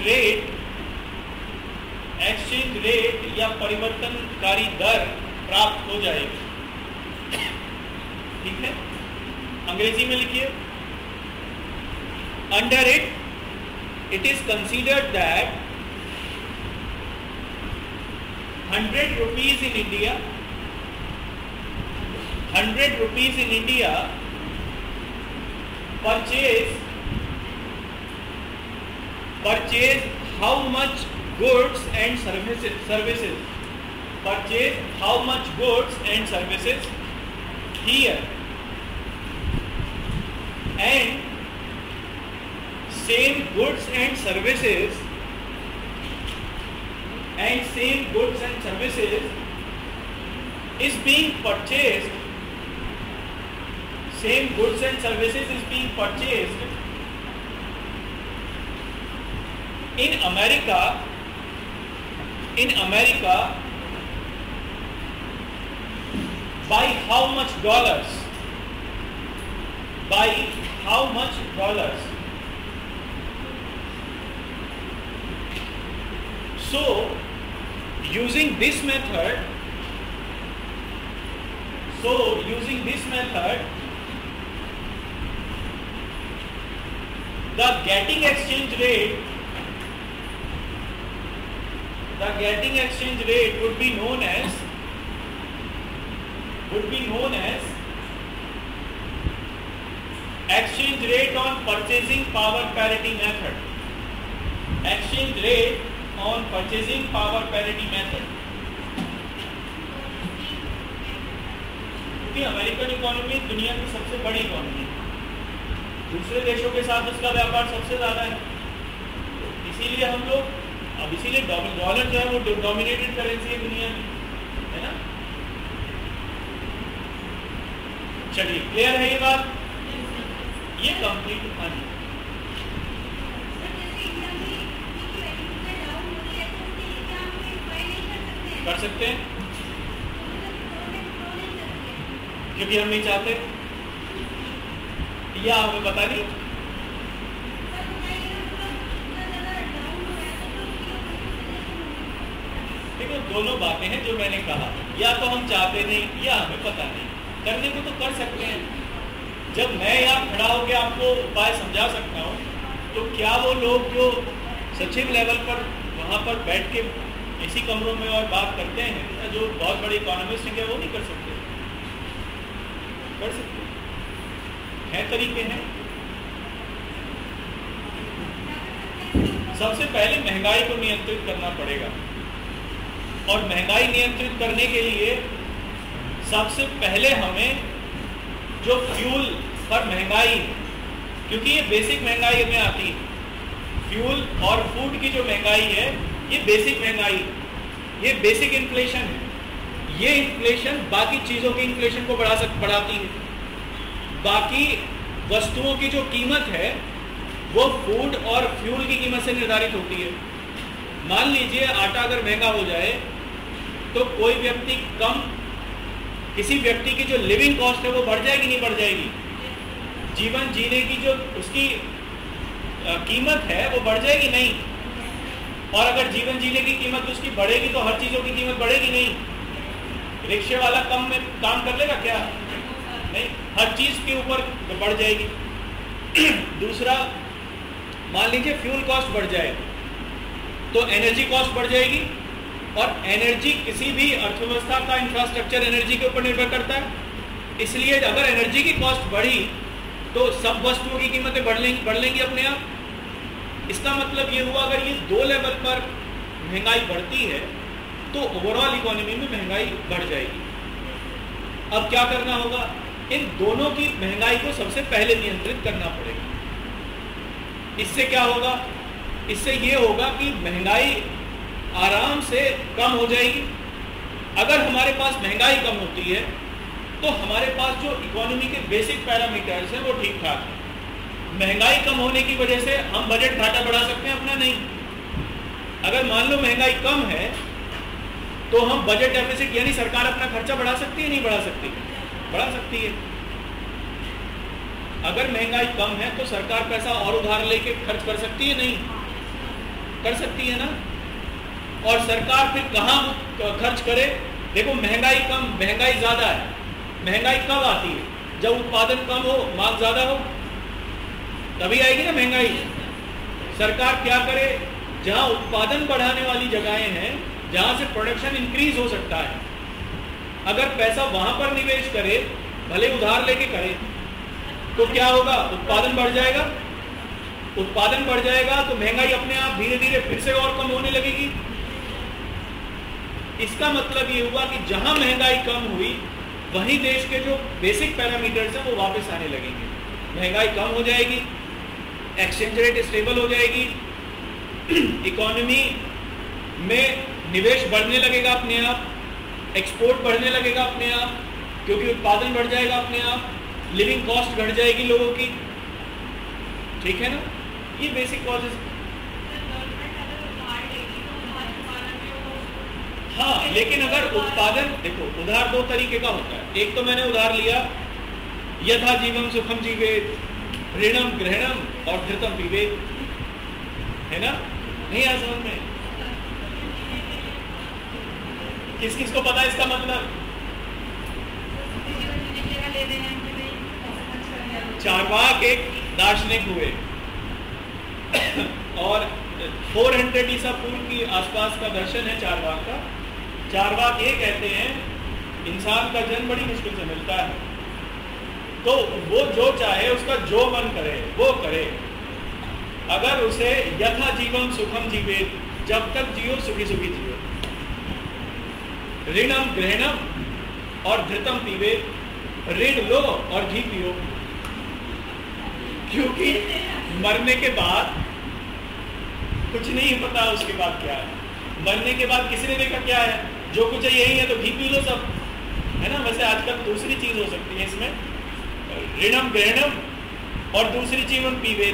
A: रेट या परिवर्तनकारी दर प्राप्त हो जाएगी। ठीक है, अंग्रेजी में लिखिए, under it is considered that 100 rupees in India purchase how much goods and services here, and same goods and services is being purchased in America by how much dollars? So using this method, the getting exchange rate would be known as exchange rate on purchasing power parity method. क्योंकि American economy दुनिया की सबसे बड़ी economy है, दूसरे देशों के साथ उसका व्यापार सबसे ज्यादा है, इसीलिए हम लोग अब इसीलिए डॉलर जो है वो डोमिनेटेड करेंसी है दुनिया में, है ना। चलिए क्लियर है ये बात, ये कंप्लीट। हाँ जी, कर सकते हैं क्योंकि हम नहीं चाहते, या हमें पता नहीं। देखो दोनों बातें हैं जो मैंने कहा, या तो हम चाहते नहीं या हमें पता नहीं। करने को तो कर सकते हैं। जब मैं यहाँ खड़ा होकर आपको उपाय समझा सकता हूँ, तो क्या वो लोग जो सचिव लेवल पर वहाँ पर बैठ के इसी कमरों में और बात करते हैं, जो बहुत बड़े इकोनॉमिस्ट हैं, क्या वो नहीं कर सकते? कर सकते हैं, तरीके हैं। सबसे पहले महंगाई को नियंत्रित करना पड़ेगा, और महंगाई नियंत्रित करने के लिए सबसे पहले हमें जो फ्यूल पर महंगाई है, क्योंकि ये बेसिक महंगाई में आती है, फ्यूल और फूड की जो महंगाई है ये बेसिक महंगाई, ये बेसिक इन्फ्लेशन है। ये इन्फ्लेशन बाकी चीज़ों की इन्फ्लेशन को बढ़ाती है। बाकी वस्तुओं की जो कीमत है वो फूड और फ्यूल की कीमत से निर्धारित होती है। मान लीजिए आटा अगर महंगा हो जाए तो कोई व्यक्ति किसी व्यक्ति की जो लिविंग कॉस्ट है वो बढ़ जाएगी, नहीं बढ़ जाएगी? जीवन जीने की जो उसकी कीमत है वो बढ़ जाएगी, नहीं? और अगर जीवन जीने की कीमत उसकी बढ़ेगी तो हर चीज़ों की कीमत बढ़ेगी, नहीं? रिक्शे वाला कम में काम कर लेगा क्या? नहीं, हर चीज़ के ऊपर बढ़ जाएगी। दूसरा, मान लीजिए फ्यूल कॉस्ट बढ़ जाए तो एनर्जी कॉस्ट बढ़ जाएगी, और एनर्जी किसी भी अर्थव्यवस्था का इंफ्रास्ट्रक्चर एनर्जी के ऊपर निर्भर करता है। इसलिए अगर एनर्जी की कॉस्ट बढ़ी तो सब वस्तुओं की कीमतें बढ़ लेंगी अपने आप। इसका मतलब ये हुआ, अगर ये दो लेवल पर महंगाई बढ़ती है तो ओवरऑल इकोनॉमी में महंगाई बढ़ जाएगी। अब क्या करना होगा? इन दोनों की महंगाई को सबसे पहले नियंत्रित करना पड़ेगा। इससे क्या होगा? इससे ये होगा कि महंगाई आराम से कम हो जाएगी। अगर हमारे पास महंगाई कम होती है तो हमारे पास जो इकोनॉमी के बेसिक पैरामीटर्स हैं वो ठीक ठाक है। महंगाई कम होने की वजह से हम बजट घाटा बढ़ा सकते हैं अपना? नहीं। अगर मान लो महंगाई कम है तो हम बजट डेफिसिट यानी सरकार अपना खर्चा बढ़ा सकती है, नहीं बढ़ा सकती? बढ़ा सकती है। अगर महंगाई कम है तो सरकार पैसा और उधार लेके खर्च कर सकती है, नहीं? कर सकती है ना। और सरकार फिर कहाँ खर्च करे? देखो महंगाई कम, महंगाई ज्यादा है। महंगाई कब आती है? जब उत्पादन कम हो, मांग ज्यादा हो, तभी आएगी ना महंगाई। सरकार क्या करे? जहां उत्पादन बढ़ाने वाली जगहें हैं, जहां से प्रोडक्शन इंक्रीज हो सकता है, अगर पैसा वहां पर निवेश करे, भले उधार लेके करे, तो क्या होगा? उत्पादन बढ़ जाएगा। उत्पादन बढ़ जाएगा तो महंगाई अपने आप धीरे धीरे फिर से और कम होने लगेगी। इसका मतलब ये हुआ कि जहां महंगाई कम हुई वहीं देश के जो बेसिक पैरामीटर्स हैं वो वापस आने लगेंगे। महंगाई कम हो जाएगी, एक्सचेंज रेट स्टेबल हो जाएगी, इकोनॉमी में निवेश बढ़ने लगेगा अपने आप, एक्सपोर्ट बढ़ने लगेगा अपने आप, क्योंकि उत्पादन बढ़ जाएगा अपने आप, लिविंग कॉस्ट घट जाएगी लोगों की। ठीक है ना? ये बेसिक कॉजेज। हाँ, लेकिन अगर उत्पादन, देखो उधार दो तरीके का होता है। एक तो मैंने उधार लिया, यथा जीवम सुखम जीवेत, ऋणम ग्रहणम और धृतम पीवेत, है ना? नहीं आ समझ में? किस किस को पता है इसका मतलब? चारवाक एक दार्शनिक हुए और 400 ईसा पूर्व की आसपास का दर्शन है चारवाक का। चारवाक ये कहते हैं इंसान का जन्म बड़ी मुश्किल से मिलता है, तो वो जो चाहे, उसका जो मन करे वो करे। अगर उसे यथा जीवम सुखम जीवेत, जब तक जियो सुखी सुखी जियो, ऋणम ग्रहणम और धृतम पीवेत, ऋण लो और घी पियो, क्योंकि मरने के बाद कुछ नहीं पता उसके बाद क्या है, मरने के बाद किसी ने देखा क्या है, जो कुछ है यही है, तो घी पी लो सब, है ना। वैसे आजकल दूसरी चीज हो सकती है इसमें, ऋणम ग्रहणम, और दूसरी चीज हम पीवे,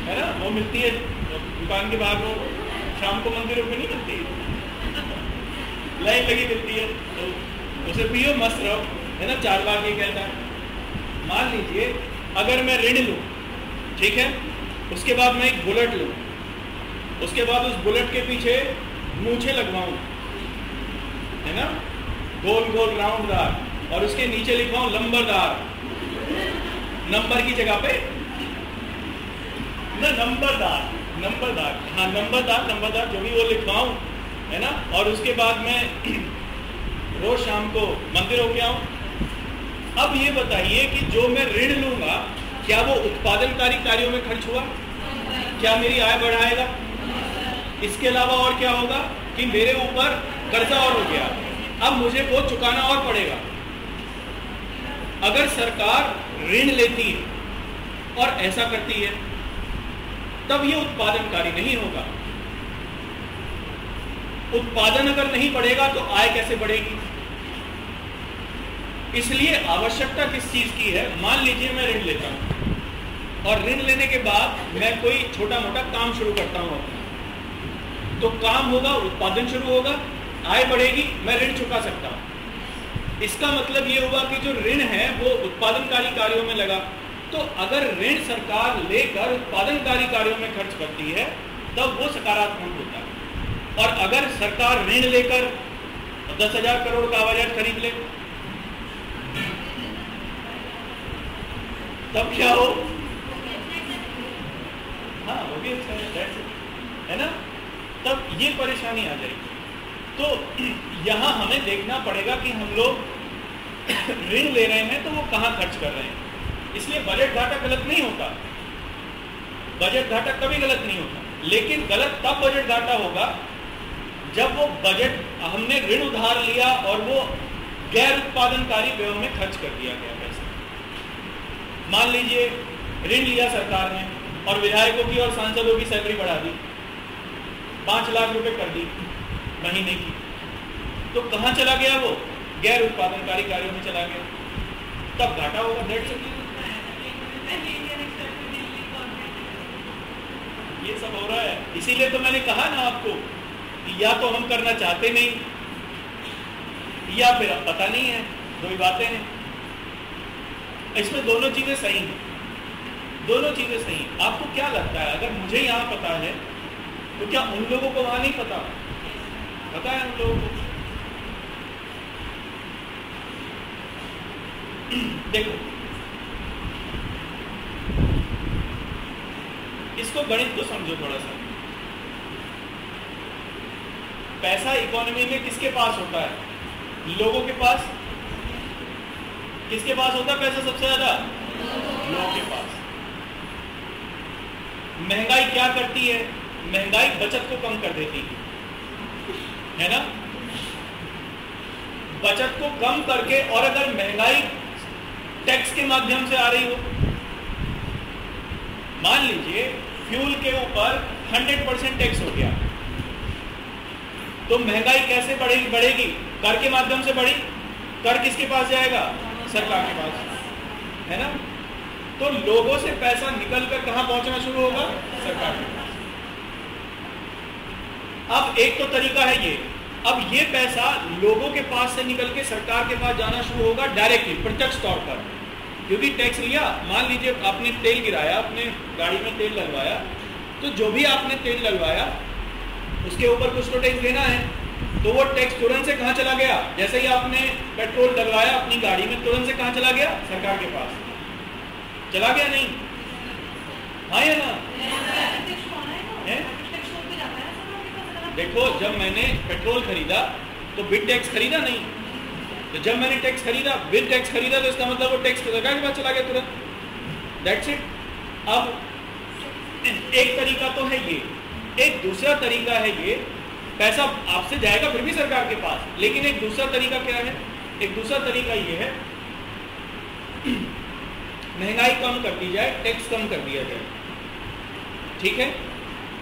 A: है ना, वो मिलती है दुकान के बाहर, वो शाम को मंदिरों में नहीं मिलती, लाइन लगी मिलती है, तो उसे पियो, मस्त रहो, है ना। चार्वाक ये कहता है। मान लीजिए अगर मैं ऋण लूं, ठीक है, उसके बाद मैं एक बुलेट लूं, उसके बाद उस बुलेट के पीछे मूछे लगवाऊं, है ना, गोल गोल राउंडदार, और उसके नीचे लिखवाऊं लंबरदार, नंबर की जगह पे ना, नंबरदार, हाँ नंबरदार जो भी वो लिखवाऊं, है ना, और उसके बाद मैं रोज शाम को मंदिर होके आऊं। अब ये बताइए कि जो मैं ऋण लूंगा क्या वो उत्पादनकारी कार्यों में खर्च हुआ, क्या मेरी आय बढ़ाएगा? इसके अलावा और क्या होगा कि मेरे ऊपर कर्जा और हो गया, अब मुझे वो चुकाना और पड़ेगा। अगर सरकार ऋण लेती है और ऐसा करती है तब ये उत्पादनकारी नहीं होगा। उत्पादन अगर नहीं बढ़ेगा तो आय कैसे बढ़ेगी? इसलिए आवश्यकता किस चीज की है? मान लीजिए मैं ऋण लेता हूं और ऋण लेने के बाद मैं कोई छोटा मोटा काम शुरू करता हूं अपना, तो काम होगा, उत्पादन शुरू होगा, आय बढ़ेगी, मैं ऋण चुका सकता हूं। इसका मतलब ये हुआ कि जो ऋण है वो उत्पादनकारी कार्यों में लगा। तो अगर ऋण सरकार लेकर उत्पादनकारी कार्यों में खर्च करती है तब वो सकारात्मक होता है। और अगर सरकार ऋण लेकर 10,000 करोड़ का हवाई जहाज खरीद ले तब क्या हो? हाँ, वो भी अच्छा है ना, तब ये परेशानी आ जाएगी। तो यहां हमें देखना पड़ेगा कि हम लोग ऋण ले रहे हैं तो वो कहां खर्च कर रहे हैं। इसलिए बजट घाटा गलत नहीं होता, बजट घाटा कभी गलत नहीं होता, लेकिन गलत तब बजट घाटा होगा जब वो बजट हमने ऋण उधार लिया और वो गैर उत्पादनकारी व्ययों में खर्च कर दिया गया पैसा। मान लीजिए ऋण लिया सरकार ने और विधायकों की और सांसदों की सैलरी बढ़ा दी, 5 लाख रुपए कर दी महीने की, तो कहां चला गया? वो गैर उत्पादनकारी कार्यों में चला गया, तब घाटा होगा। ये सब हो रहा है, इसीलिए तो मैंने कहा ना आपको कि या तो हम करना चाहते नहीं या फिर अब पता नहीं है, दो ही बातें हैं। इसमें दोनों चीजें सही हैं, दोनों चीजें सही हैं। आपको क्या लगता है अगर मुझे यहाँ पता है तो क्या उन लोगों को वहां नहीं पता? पता है उन लोगों को। देखो, इसको गणित को समझो थोड़ा सा। पैसा इकोनॉमी में किसके पास होता है? लोगों के पास। किसके पास होता है पैसा सबसे ज्यादा? लोगों के पास। महंगाई क्या करती है? महंगाई बचत को कम कर देती है ना, बचत को कम करके। और अगर महंगाई टैक्स के माध्यम से आ रही हो, मान लीजिए फ्यूल के ऊपर 100% टैक्स हो गया, तो महंगाई कैसे बढ़ेगी? कर के माध्यम से बढ़ी। कर किसके पास जाएगा? सरकार के पास, है ना। तो लोगों से पैसा निकलकर कहां पहुंचना शुरू होगा? सरकार के पास। अब एक तो तरीका है ये, अब ये पैसा लोगों के पास से निकल के सरकार के पास जाना शुरू होगा डायरेक्टली, प्रत्यक्ष तौर पर, क्योंकि टैक्स लिया। मान लीजिए आपने तेल गिराया, अपने गाड़ी में तेल लगवाया, तो जो भी आपने तेल लगवाया उसके ऊपर कुछ तो टैक्स देना है, तो वो टैक्स तुरंत से कहां चला गया? जैसे ही आपने पेट्रोल डलवाया अपनी गाड़ी में, तुरंत से कहां चला गया? सरकार के पास चला गया। नहीं? हाँ या ना? देखो, जब मैंने पेट्रोल खरीदा तो बिन टैक्स खरीदा नहीं, तो जब मैंने टैक्स खरीदा, बिन टैक्स खरीदा, तो इसका मतलब वो टैक्स सरकार के पास चला गया तुरंत। That's it. अब एक तरीका तो है ये, एक दूसरा तरीका है ये, पैसा आपसे जाएगा फिर भी सरकार के पास, लेकिन एक दूसरा तरीका क्या है? एक दूसरा तरीका ये है महंगाई कम कर दी जाए, टैक्स कम कर दिया जाए, ठीक है।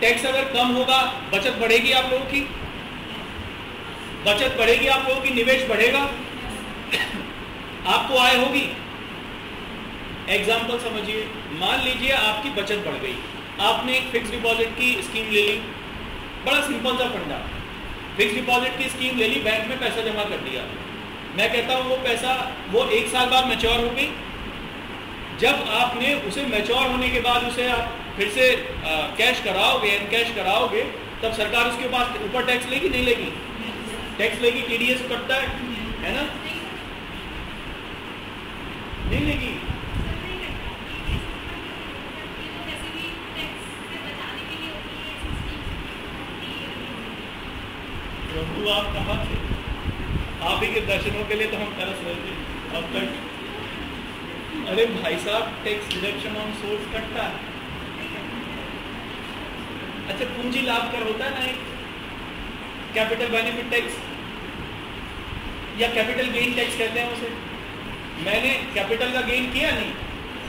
A: टैक्स अगर कम होगा बचत बढ़ेगी, आप लोगों की बचत बढ़ेगी, आप लोगों की निवेश बढ़ेगा, आपको आय होगी। एग्जाम्पल समझिए, मान लीजिए आपकी बचत बढ़ गई, आपने एक फिक्स डिपॉजिट की स्कीम ले ली, बड़ा सिंपल सा फंडा, फिक्स डिपॉजिट की स्कीम ले ली, बैंक में पैसा जमा कर दिया। मैं कहता हूँ वो पैसा वो 1 साल बाद मैच्योर हो गई। जब आपने उसे मैच्योर होने के बाद उसे आप फिर से कैश कराओगे, एनकैश कराओगे, तब सरकार उसके पास ऊपर टैक्स लेगी नहीं लेगी? टैक्स लेगी, टीडीएस कटता है ना, नहीं लेगी। प्रभु आप कहाँ थे? आप ही के दर्शनों के लिए तो हम तरस रहे थे अब तक। अरे भाई साहब, टैक्स डिडक्शन ऑन सोर्स कटता है। अच्छा, पूंजी लाभ कर होता है ना, एक कैपिटल बेनिफिट टैक्स या कैपिटल गेन टैक्स कहते हैं उसे। मैंने कैपिटल का गेन किया नहीं,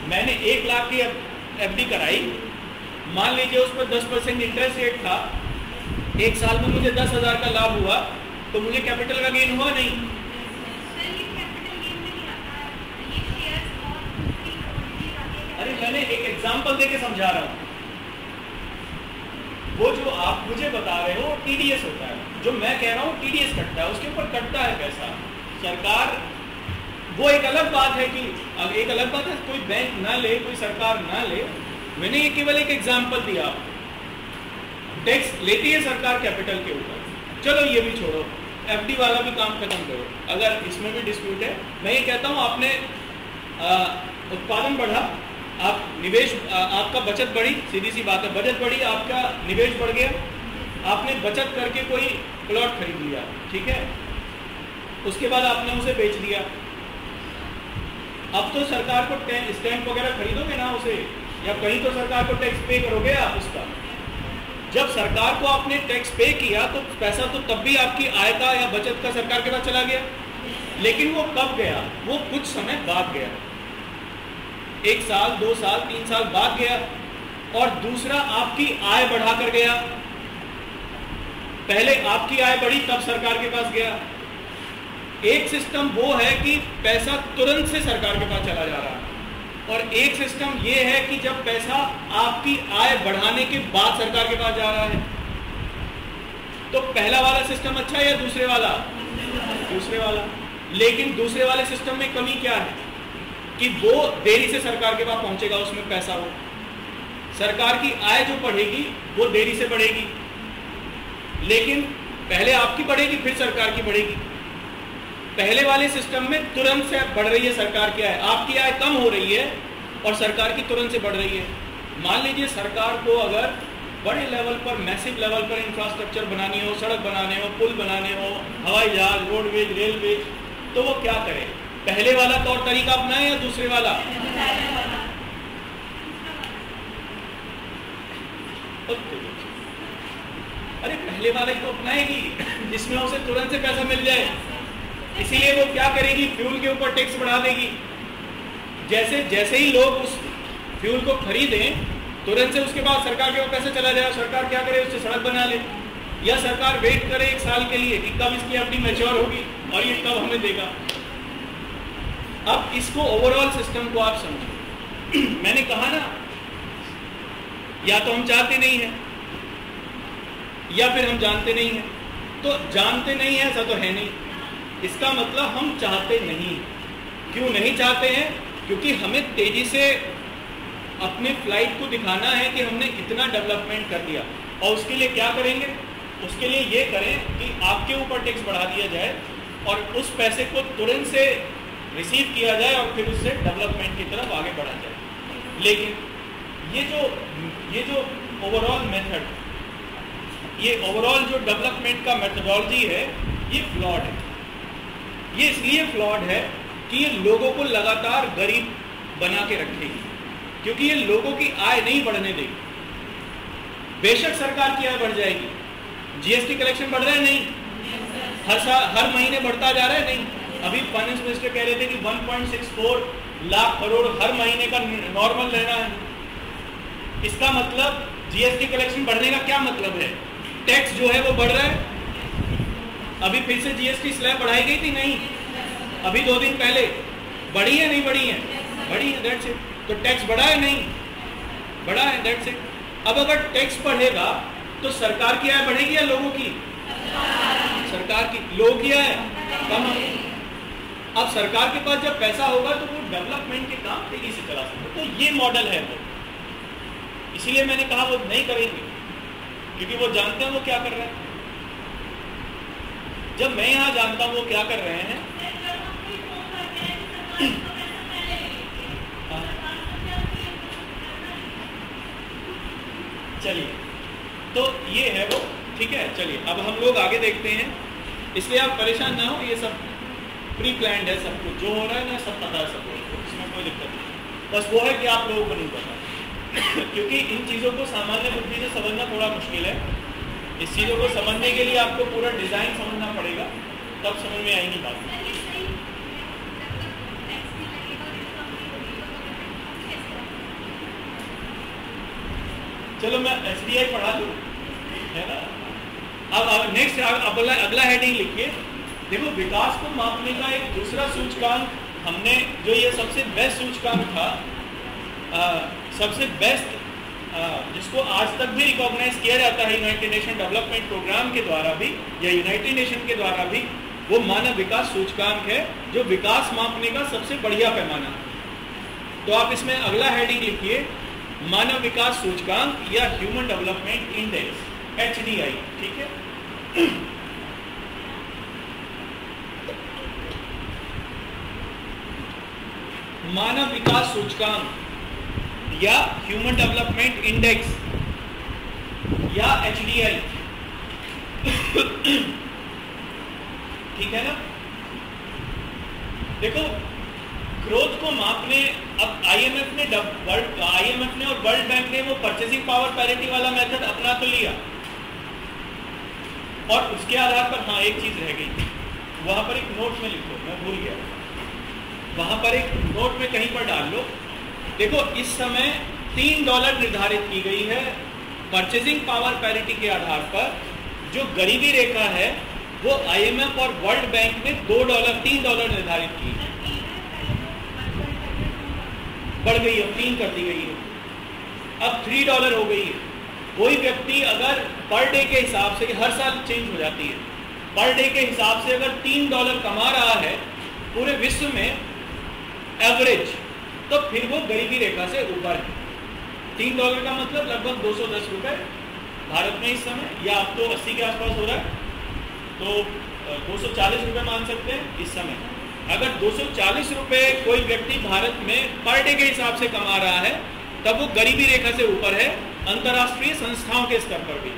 A: मैंने 1 लाख की एफडी कराई, मान लीजिए उस पर 10% इंटरेस्ट रेट था, 1 साल में मुझे 10,000 का लाभ हुआ, तो मुझे कैपिटल का गेन हुआ नहीं? अरे मैंने एक एग्जांपल देके समझा रहा हूँ। वो जो आप मुझे बता रहे हो टीडीएस होता है, जो मैं कह रहा हूँ टीडीएस कटता है, उसके ऊपर कटता है पैसा सरकार। वो एक अलग बात है कि एक अलग बात है कोई बैंक ना ले, कोई सरकार ना ले। मैंने ये केवल एक एग्जांपल दिया। टैक्स लेती है सरकार कैपिटल के ऊपर, चलो ये भी छोड़ो, एफडी वाला भी काम खत्म करो, अगर इसमें भी डिस्प्यूट है। मैं ये कहता हूँ आपने उत्पादन बढ़ा, आप निवेश, आपका बचत बढ़ी, सीधी सी बात है, बचत बढ़ी, आपका निवेश बढ़ गया, आपने बचत करके कोई प्लॉट खरीद लिया, ठीक है, उसके बाद आपने उसे बेच दिया। अब तो सरकार को स्टैंप वगैरह खरीदोगे ना उसे, या कहीं तो सरकार को टैक्स पे करोगे आप उसका। जब सरकार को आपने टैक्स पे किया तो पैसा तो तब भी आपकी आय का या बचत का सरकार के पास चला गया, लेकिन वो कब गया? वो कुछ समय बाद गया, 1 साल 2 साल 3 साल बाद गया। और दूसरा, आपकी आय बढ़ाकर गया। पहले आपकी आय बढ़ी तब सरकार के पास गया। एक सिस्टम वो है कि पैसा तुरंत से सरकार के पास चला जा रहा है, और एक सिस्टम ये है कि जब पैसा आपकी आय बढ़ाने के बाद सरकार के पास जा रहा है। तो पहला वाला सिस्टम अच्छा है या दूसरे वाला? दूसरे वाला। लेकिन दूसरे वाले सिस्टम में कमी क्या है कि वो देरी से सरकार के पास पहुंचेगा, उसमें पैसा हो, सरकार की आय जो बढ़ेगी वो देरी से बढ़ेगी, लेकिन पहले आपकी बढ़ेगी फिर सरकार की बढ़ेगी। पहले वाले सिस्टम में तुरंत से बढ़ रही है सरकार की आय, आपकी आय कम हो रही है और सरकार की तुरंत से बढ़ रही है। मान लीजिए सरकार को अगर बड़े लेवल पर, मैसिव लेवल पर इंफ्रास्ट्रक्चर बनानी हो, सड़क बनाने हो, पुल बनाने हो, हवाई जहाज, रोडवेज, रेलवे, तो वो क्या करे? पहले वाला तौर तरीका अपनाए या दूसरे वाला? अरे पहले वाला ही तो अपनाएगी जिसमें उसे तुरंत से पैसा मिल जाए। इसीलिए वो क्या करेगी? फ्यूल के ऊपर टैक्स बढ़ा देगी। जैसे ही लोग उस फ्यूल को खरीदें, तुरंत से उसके बाद सरकार के पास पैसा चला जाए। सरकार क्या करे? उससे सड़क बना ले, या सरकार वेट करे 1 साल के लिए कि कब इसकी एफडी मैच्योर होगी और ये कब हमें देगा। अब इसको ओवरऑल सिस्टम को आप समझो। मैंने कहा ना, या तो हम चाहते नहीं हैं या फिर हम जानते नहीं हैं। तो जानते नहीं है ऐसा तो है नहीं, इसका मतलब हम चाहते नहीं। क्यों नहीं चाहते हैं? क्योंकि हमें तेजी से अपने फ्लाइट को दिखाना है कि हमने इतना डेवलपमेंट कर दिया। और उसके लिए क्या करेंगे? उसके लिए ये करें कि आपके ऊपर टैक्स बढ़ा दिया जाए और उस पैसे को तुरंत से रिसीव किया जाए और फिर उससे डेवलपमेंट की तरफ आगे बढ़ा जाए। लेकिन ये जो ओवरऑल मेथड, ये ओवरऑल जो डेवलपमेंट का मेथोडोलॉजी है, ये फ्लॉड है। ये इसलिए फ्लॉड है कि ये लोगों को लगातार गरीब बना के रखेगी, क्योंकि ये लोगों की आय नहीं बढ़ने देगी। बेशक सरकार की आय बढ़ जाएगी, जीएसटी कलेक्शन बढ़ रहा है नहीं, हर महीने बढ़ता जा रहा है नहीं। अभी फाइनेंस मिनिस्टर कह रहे थे कि 1.64 लाख करोड़ हर महीने का नॉर्मल रहना है। इसका मतलब जीएसटी कलेक्शन बढ़ने का क्या मतलब है? टैक्स जो है वो बढ़ रहा है। अभी फिर से जीएसटी स्लैब बढ़ाई गई थी? नहीं, अभी 2 दिन पहले। बढ़ी है नहीं बढ़ी है? बढ़ी है, दैट्स इट। तो टैक्स बढ़ा है नहीं? बढ़ा है, दैट्स इट। अब अगर टैक्स बढ़ेगा तो सरकार की आय बढ़ेगी या लोगों की? सरकार की। लोगों की आय कम। अब सरकार के पास जब पैसा होगा तो वो डेवलपमेंट के काम तेजी से चला सकते। तो ये मॉडल है वो। इसीलिए मैंने कहा वो नहीं करेंगे, क्योंकि वो जानते हैं वो क्या कर रहे हैं। जब मैं यहां जानता हूं वो क्या कर रहे हैं, चलिए, तो ये है वो। ठीक है, चलिए अब हम लोग आगे देखते हैं। इसलिए आप परेशान ना हो, ये सब प्री प्लान्ड है, सब कुछ जो हो रहा है ना सब पता है सबको, इसमें कोई दिक्कत नहीं। बस वो है कि आप लोगों को नहीं पता क्योंकि इन चीज़ों को सामान्य बुद्धि से समझना थोड़ा मुश्किल है। इस चीज़ों को समझने के लिए आपको पूरा डिज़ाइन समझना पड़ेगा, तब समझ में आएगी बात। चलो मैं SDI पढ़ा दूँ, है ना। अब नेक्स्ट अगला हेडिंग लिखिए। देखो, विकास को मापने का एक दूसरा सूचकांक हमने, जो ये सबसे बेस्ट सूचकांक था, सबसे बेस्ट, जिसको आज तक भी रिकॉग्नाइज किया जाता है यूनाइटेड नेशन डेवलपमेंट प्रोग्राम के द्वारा भी या यूनाइटेड नेशन के द्वारा भी, वो मानव विकास सूचकांक है, जो विकास मापने का सबसे बढ़िया पैमाना है। तो आप इसमें अगला हेडिंग लिखिए, मानव विकास सूचकांक या ह्यूमन डेवलपमेंट इंडेक्स, HDI। ठीक है, मानव विकास सूचकांक या ह्यूमन डेवलपमेंट इंडेक्स या HDI। ठीक है ना। देखो, ग्रोथ को मापने अब IMF ने और वर्ल्ड बैंक ने वो परचेसिंग पावर पैरिटी वाला मेथड अपना तो लिया, और उसके आधार पर हाँ एक चीज रह गई, वहां पर एक नोट में लिखो, मैं भूल गया, वहां पर एक नोट में कहीं पर डाल लो। देखो, इस समय $3 निर्धारित की गई है परचेसिंग पावर पैरिटी के आधार पर। जो गरीबी रेखा है वो IMF और वर्ल्ड बैंक ने $3 निर्धारित की है, बढ़ गई है, 3 कर दी गई है, अब $3 हो गई है। कोई व्यक्ति अगर पर डे के हिसाब से, हर साल चेंज हो जाती है, पर डे के हिसाब से अगर $3 कमा रहा है पूरे विश्व में एवरेज, तो फिर वो गरीबी रेखा से ऊपर है। $3 का मतलब लगभग 210 रुपए भारत में इस समय, या अब तो 80 के आसपास हो रहा है, तो 240 रुपए मान सकते हैं इस समय। अगर 240 रुपए कोई व्यक्ति भारत में पर डे के हिसाब से कमा रहा है, तब वो गरीबी रेखा से ऊपर है, अंतरराष्ट्रीय संस्थाओं के स्तर पर भी।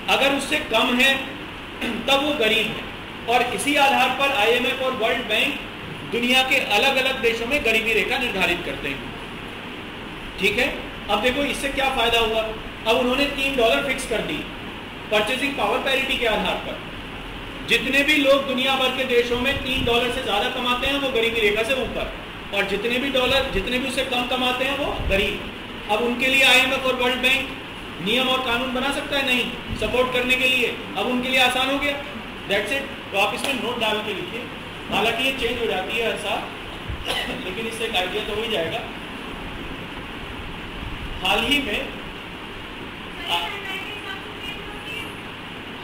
A: अगर उससे कम है तब वो गरीब है, और इसी आधार पर IMF और वर्ल्ड बैंक दुनिया के अलग अलग देशों में गरीबी रेखा निर्धारित करते हैं। ठीक है, अब देखो इससे क्या फायदा हुआ। अब उन्होंने $3 फिक्स कर दी परचेसिंग पावर पैरिटी के आधार पर। जितने भी लोग दुनिया भर के देशों में $3 से ज्यादा कमाते हैं वो गरीबी रेखा से ऊपर, और जितने भी उससे कम कमाते हैं वो गरीब। अब उनके लिए IMF और वर्ल्ड बैंक नियम और कानून बना सकता है नहीं सपोर्ट करने के लिए, अब उनके लिए आसान हो गया, दैट्स इट। तो आप इसमें नोट डाल के लिखिए। हालांकि ये चेंज हो जाती है हर साल, लेकिन इससे एक आइडिया तो हो ही जाएगा। हाल ही में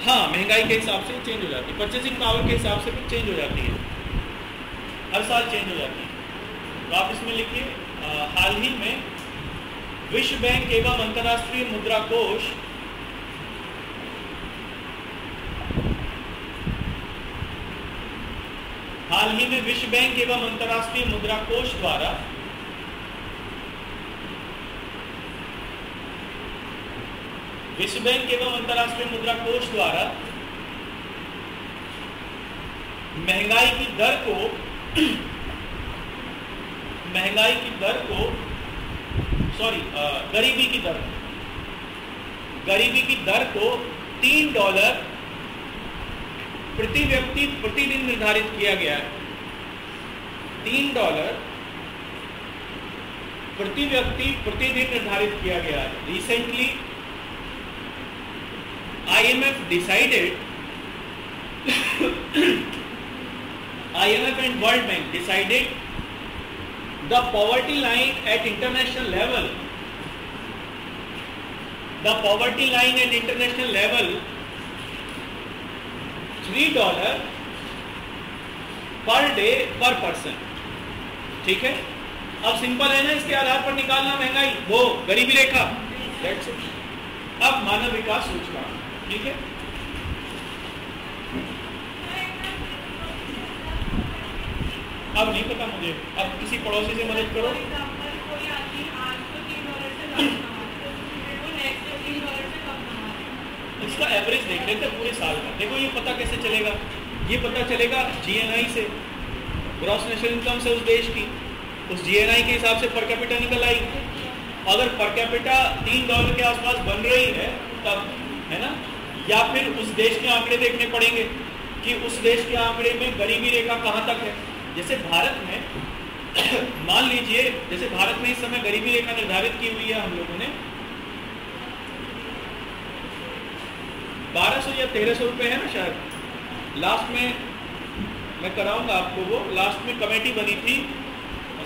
A: हाँ, महंगाई के हिसाब से चेंज हो जाती है, परचेसिंग पावर के हिसाब से भी चेंज हो जाती है, हर साल चेंज हो जाती है। तो आप इसमें लिखिए, हाल ही में विश्व बैंक एवं अंतर्राष्ट्रीय मुद्रा कोष हाल ही में विश्व बैंक एवं अंतर्राष्ट्रीय मुद्रा कोष द्वारा विश्व बैंक एवं अंतर्राष्ट्रीय मुद्रा कोष द्वारा महंगाई की दर को गरीबी की दर को $3 प्रति व्यक्ति प्रतिदिन निर्धारित किया गया है। $3 प्रति व्यक्ति प्रतिदिन निर्धारित किया गया है। Recently IMF decided IMF and World Bank decided the poverty line at international level, the poverty line at international level $3 per day per person। ठीक है, अब सिंपल है ना, इसके आधार पर निकालना महंगाई, वो गरीबी रेखा। That's it। अब मानव विकास सूचकांक, ठीक है, अब नहीं पता मुझे, अब किसी पड़ोसी से मदद करो। इसका एवरेज देख लेते हैं पूरे साल का। देखो ये पता कैसे चलेगा, ये पता चलेगा GNI से, ग्रॉस नेशनल इनकम से उस देश की, उस GNI के हिसाब से पर कैपिटा निकल आई। अगर पर कैपिटा $3 के आसपास बन रही है तब, है ना, या फिर उस देश के आंकड़े देखने पड़ेंगे कि उस देश के आंकड़े में गरीबी रेखा कहाँ तक है। जैसे भारत में मान लीजिए, जैसे भारत में इस समय गरीबी रेखा निर्धारित की हुई है हम लोगों ने 1200 या 1300 रुपए है ना शायद। लास्ट में मैं कराऊंगा आपको, वो लास्ट में कमेटी बनी थी,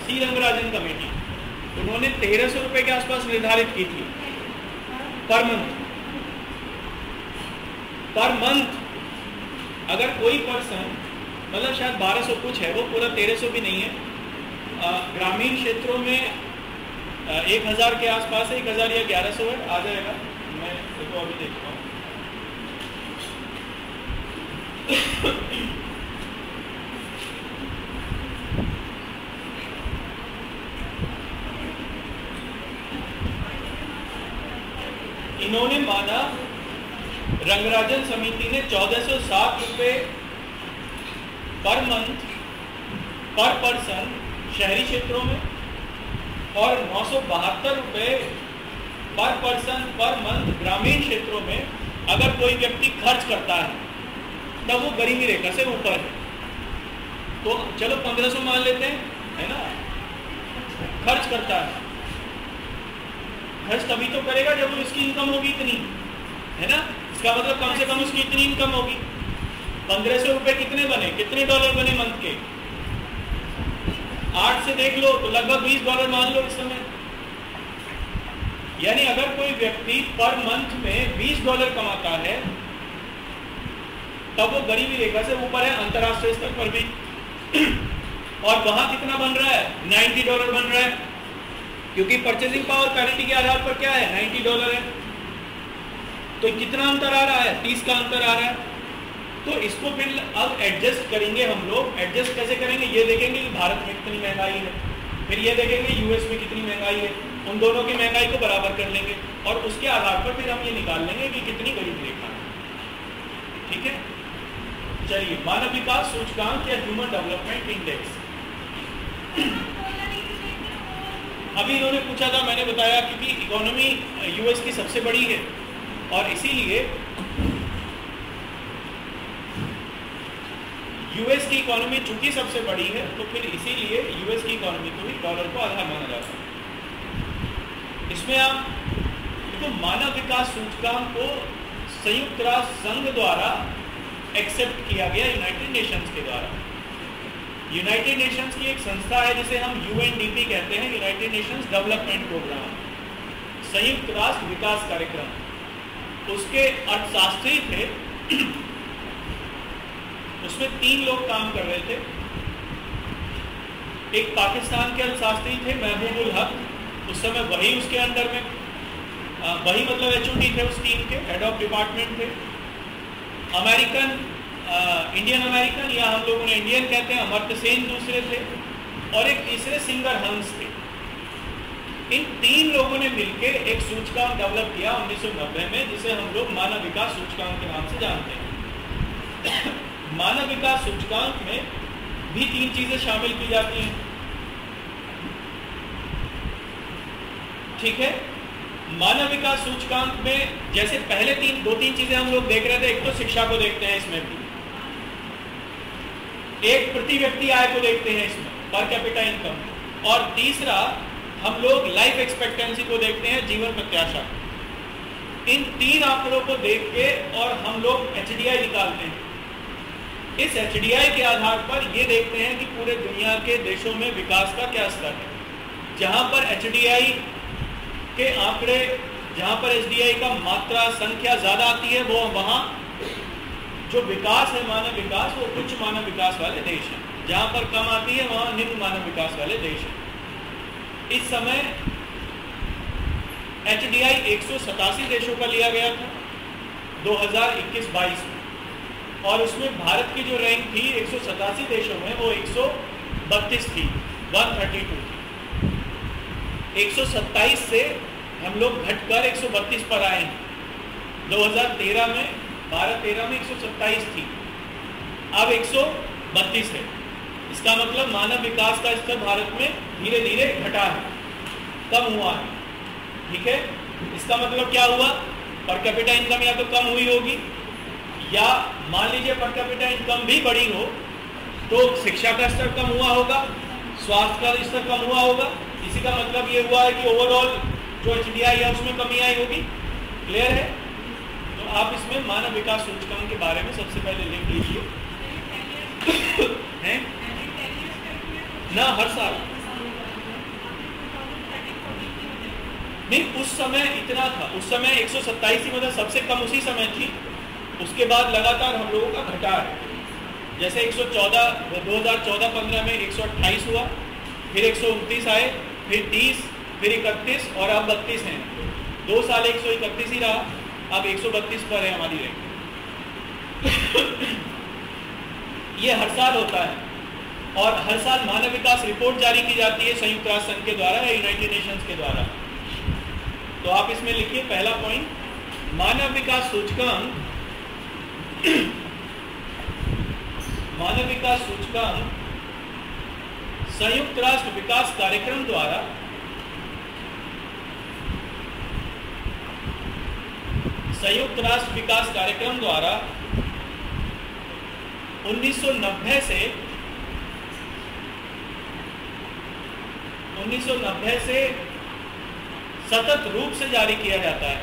A: सी रंगराजन कमेटी, उन्होंने 1300 रुपए के आसपास निर्धारित की थी पर मंथ। पर मंथ अगर कोई पर्सन, मतलब शायद 1200 कुछ है, वो पूरा 1300 भी नहीं है, ग्रामीण क्षेत्रों में 1000 के आसपास है, 1000 या 1100 है, आ जाएगा। मैं देखो अभी देखता हूँ। इन्होंने माना, रंगराजन समिति ने 1407 रुपए पर मंथ पर पर्सन शहरी क्षेत्रों में और 972 रुपए पर पर्सन पर मंथ ग्रामीण क्षेत्रों में अगर कोई व्यक्ति खर्च करता है तब वो गरीबी रेखा से ऊपर है। तो चलो 1500 मान लेते हैं, है ना, खर्च करता है। खर्च तभी तो करेगा जब उसकी इनकम होगी इतनी, है ना, इसका मतलब कम से कम उसकी इतनी इनकम होगी। 1500 रुपए कितने बने, कितने डॉलर बने मंथ के? 8 से देख लो तो लगभग $20 मान लो इस समय। यानी अगर कोई व्यक्ति पर मंथ में $20 कमाता है तब वो गरीबी रेखा से ऊपर है अंतरराष्ट्रीय स्तर पर भी। और वहां कितना बन रहा है? $90 बन रहा है, क्योंकि परचेजिंग पावर पैरिटी के आधार पर क्या है, $90 है। तो कितना अंतर आ रहा है? 30 का अंतर आ रहा है। तो इसको फिर अब एडजस्ट करेंगे हम लोग। एडजस्ट कैसे करेंगे? ये देखेंगे कि भारत में कितनी महंगाई है, फिर ये देखेंगे यूएस में कितनी महंगाई है, उन दोनों की महंगाई को बराबर कर लेंगे और उसके आधार पर फिर हम ये निकाल लेंगे कि कितनी गरीबी रेखा है। ठीक है, चलिए, मानव विकास सूचकांक या ह्यूमन डेवलपमेंट इंडेक्स। अभी इन्होंने पूछा था, मैंने बताया क्योंकि इकोनॉमी यूएस की सबसे बड़ी है और इसीलिए यूएस की इकोनॉमी चूंकि सबसे बड़ी है तो फिर इसीलिए यूएस की इकोनॉमी को ही डॉलर को आधार माना जाता है। इसमें आप देखो, मानव विकास सूचकांक को संयुक्त राष्ट्र संघ द्वारा एक्सेप्ट किया गया, यूनाइटेड नेशंस के द्वारा। यूनाइटेड नेशंस की एक संस्था है जिसे हम UNDP कहते हैं, यूनाइटेड नेशंस डेवलपमेंट प्रोग्राम, संयुक्त राष्ट्र विकास कार्यक्रम। उसके अर्थशास्त्री थे, उसमें 3 लोग काम कर रहे थे। एक पाकिस्तान के अर्थशास्त्री थे महबूबुल हक, उस समय वही उसके अंडर में, वही मतलब HOD थे उस टीम के, हेड ऑफ डिपार्टमेंट थे। अमेरिकन, इंडियन अमेरिकन, या हम लोगों ने इंडियन कहते हैं, अमर्त्य सेन दूसरे थे और एक तीसरे सिंगर हंस थे। इन 3 लोगों ने मिलकर एक सूचकांक डेवलप किया 1990 में, जिसे हम लोग मानव विकास सूचकांक के नाम से जानते हैं। मानव विकास सूचकांक में भी 3 चीजें शामिल की जाती हैं। ठीक है, मानव विकास सूचकांक में जैसे पहले 2-3 चीजें हम लोग देख रहे थे, एक तो शिक्षा को देखते हैं इसमें भी, एक प्रति व्यक्ति आय को देखते हैं इसमें, पर कैपिटा इनकम, और तीसरा हम लोग लाइफ एक्सपेक्टेंसी को देखते हैं, जीवन प्रत्याशा। इन 3 आंकड़ों को देख के और हम लोग HDI निकालते हैं। इस HDI के आधार पर ये देखते हैं कि पूरे दुनिया के देशों में विकास का क्या स्तर है। जहां पर HDI के आंकड़े, जहां पर HDI का मात्रा संख्या ज्यादा आती है, वो वहां जो विकास है, मानव विकास, वो उच्च मानव विकास वाले देश हैं। जहां पर कम आती है वहां निम्न मानव विकास वाले देश हैं। इस समय HDI 187 देशों का लिया गया था 2021-22 में, और उसमें भारत की जो रैंक थी 187 देशों में, वो 132 थी, 132 थी। 127 से हम लोग घटकर 132 पर आए हैं। 2013 में, 12-13 में 127 थी, अब 132 है। इसका मतलब मानव विकास का स्तर भारत में धीरे धीरे घटा है, कम हुआ है। ठीक है, इसका मतलब क्या हुआ? पर कैपिटा इनकम या तो कम हुई होगी, या मान लीजिए पर कैपिटा इनकम भी बढ़ी हो तो शिक्षा का स्तर कम हुआ होगा, स्वास्थ्य का स्तर कम हुआ होगा। इसी का मतलब ये हुआ है कि ओवरऑल जो HDI है उसमें कमी आई होगी। क्लियर है? तो आप इसमें मानव विकास सूचकांक के बारे में सबसे पहले लिख लीजिए हैं ना, हर साल नहीं, उस समय इतना था, उस समय 127 ही मतलब सबसे कम उसी समय थी। उसके बाद लगातार हम लोगों का घटा है। जैसे 114 2014-15 में 128 हुआ, फिर 129 आए, फिर 30, फिर 31 और अब 32 हैं। 2 साल 131 ही रहा, अब 132 पर है हमारी रैंक। ये हर साल होता है, और हर साल मानव विकास रिपोर्ट जारी की जाती है संयुक्त राष्ट्र संघ के द्वारा या यूनाइटेड नेशंस के द्वारा। तो आप इसमें लिखिए पहला पॉइंट, मानव विकास सूचकांक, मानव विकास सूचकांक संयुक्त राष्ट्र विकास कार्यक्रम द्वारा संयुक्त राष्ट्र विकास कार्यक्रम द्वारा 1990 से सतत रूप से जारी किया जाता है।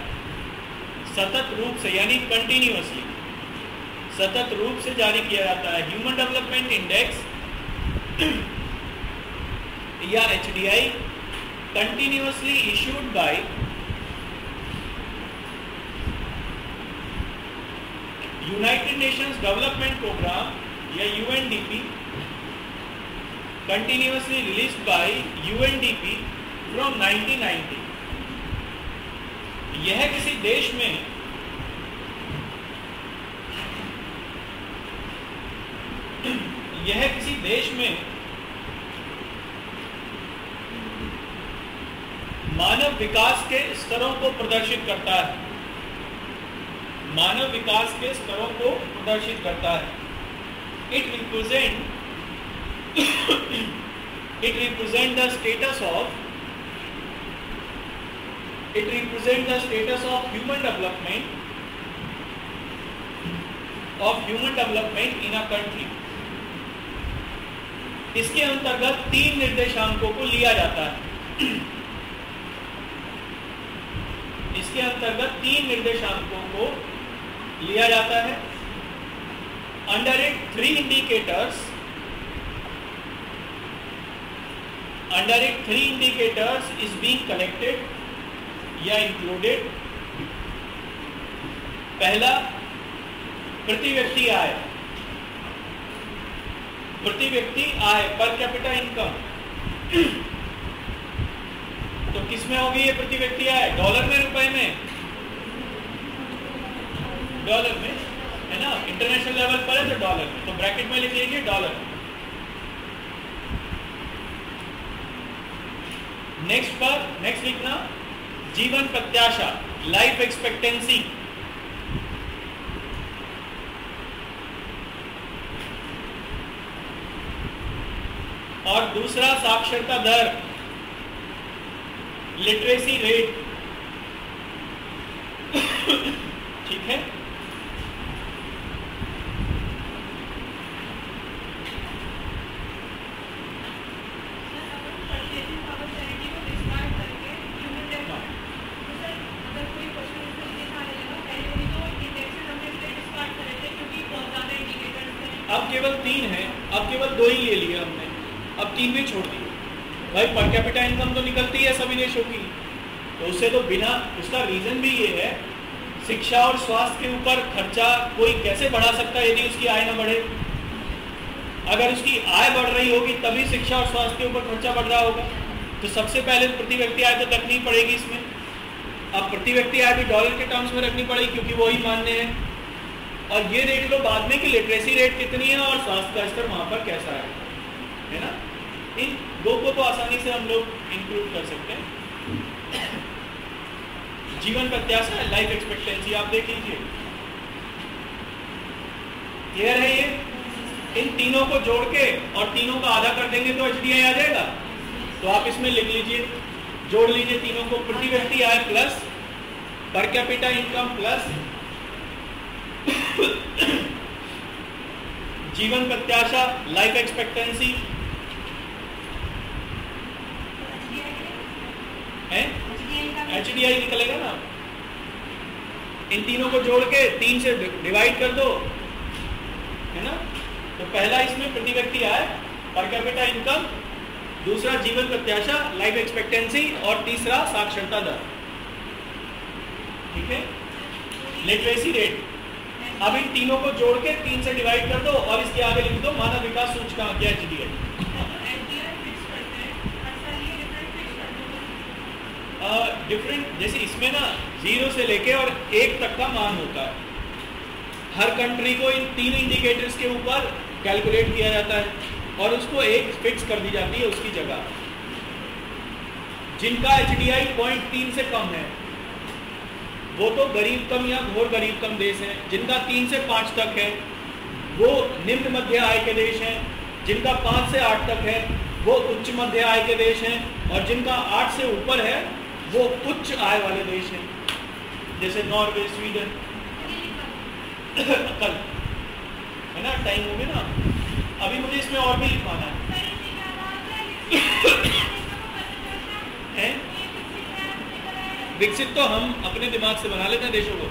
A: सतत रूप से यानी कंटिन्यूअसली, सतत रूप से जारी किया जाता है। ह्यूमन डेवलपमेंट इंडेक्स या HDI continuously issued by United Nations Development Programme या UNDP, continuously released by UNDP from 1990। यह किसी देश में मानव विकास के स्तरों को प्रदर्शित करता है, मानव विकास के स्तरों को प्रदर्शित करता है। It represents the status of human development in a country। इसके अंतर्गत 3 निर्देशांकों को लिया जाता है। इसके अंतर्गत 3 निर्देशांकों को लिया जाता है। Under it 3 indicators is being collected या इंक्लूडेड। पहला, प्रति व्यक्ति आय, पर कैपिटा इनकम। तो किसमें होगी ये प्रति व्यक्ति आय? डॉलर में, रुपए में? डॉलर में है ना, इंटरनेशनल लेवल पर है तो डॉलर में, तो ब्रैकेट में लिख लीजिए डॉलर। नेक्स्ट लिखना जीवन प्रत्याशा, लाइफ एक्सपेक्टेंसी। और दूसरा साक्षरता दर, लिटरेसी रेट। ठीक है, केवल 3 है, अब केवल 2 ही ले लिए हमने, अब 3 भी छोड़ दिए। भाई पर कैपिटा इनकम तो निकलती है सभी देशों की, तो उससे तो बिना, उसका रीजन भी ये है, शिक्षा और स्वास्थ्य के ऊपर खर्चा कोई कैसे बढ़ा सकता है यदि उसकी आय न बढ़े? अगर उसकी आय बढ़ रही होगी तभी शिक्षा और स्वास्थ्य के ऊपर खर्चा बढ़ रहा होगा। तो सबसे पहले प्रति व्यक्ति आय तो रखनी पड़ेगी इसमें। अब प्रति व्यक्ति आय भी डॉलर के टर्म्स में रखनी पड़ेगी क्योंकि वही मान्य है। और ये देख लो बाद में कि लिटरेसी रेट कितनी है और स्वास्थ्य का स्तर वहां पर कैसा है ना। इन दो को तो आसानी से हम लोग इंक्लूड कर सकते हैं। जीवन प्रत्याशा, लाइफ एक्सपेक्टेंसी आप देख लीजिए, क्लियर है ये। इन तीनों को जोड़ के और तीनों का आधा कर देंगे तो HDI आ जाएगा। तो आप इसमें लिख लीजिए, जोड़ लीजिए तीनों को, प्रति व्यक्ति आय plus per capita income plus जीवन प्रत्याशा, लाइफ एक्सपेक्टेंसी है, HDI निकलेगा ना। इन तीनों को जोड़ के 3 से डिवाइड कर दो, है ना। तो पहला इसमें प्रति व्यक्ति आय, पर कैपिटा इनकम, दूसरा जीवन प्रत्याशा, लाइफ एक्सपेक्टेंसी, और तीसरा साक्षरता दर, ठीक है, लिटरेसी रेट। अब इन तीनों को जोड़ के 3 से डिवाइड कर दो और इसके आगे लिख दो मानव विकास सूचकांक या HDI। डिफरेंट, जैसे इसमें ना 0 से लेके और 1 तक का मान होता है। हर कंट्री को इन 3 इंडिकेटर्स के ऊपर कैलकुलेट किया जाता है और उसको एक फिक्स कर दी जाती है उसकी जगह। जिनका HDI 0.3 से कम है वो तो गरीब कम या घोर गरीब कम देश हैं। जिनका 3 से 5 तक है वो निम्न मध्य आय के देश हैं। जिनका 5 से 8 तक है वो उच्च मध्य आय के देश हैं। और जिनका 8 से ऊपर है वो उच्च आय वाले देश हैं, जैसे नॉर्वे, स्वीडन। कल है ना, टाइम हो गया ना, अभी मुझे इसमें और भी लिखवाना है। विकसित तो हम अपने दिमाग से बना लेते हैं देशों को,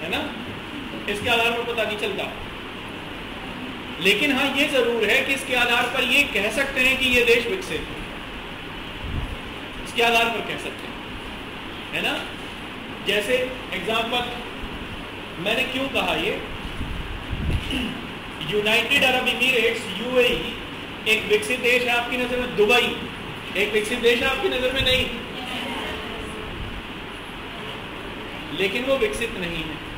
A: है ना, इसके आधार पर पता नहीं चलता। लेकिन हाँ ये जरूर है कि इसके आधार पर ये कह सकते हैं कि ये देश विकसित है, इसके आधार पर कह सकते हैं, है ना। जैसे एग्जाम्पल मैंने क्यों कहा ये, यूनाइटेड अरब इमीरेट्स UAE एक विकसित देश है आपकी नजर में, दुबई एक विकसित देश है आपकी नजर में नहीं, लेकिन वो विकसित नहीं है।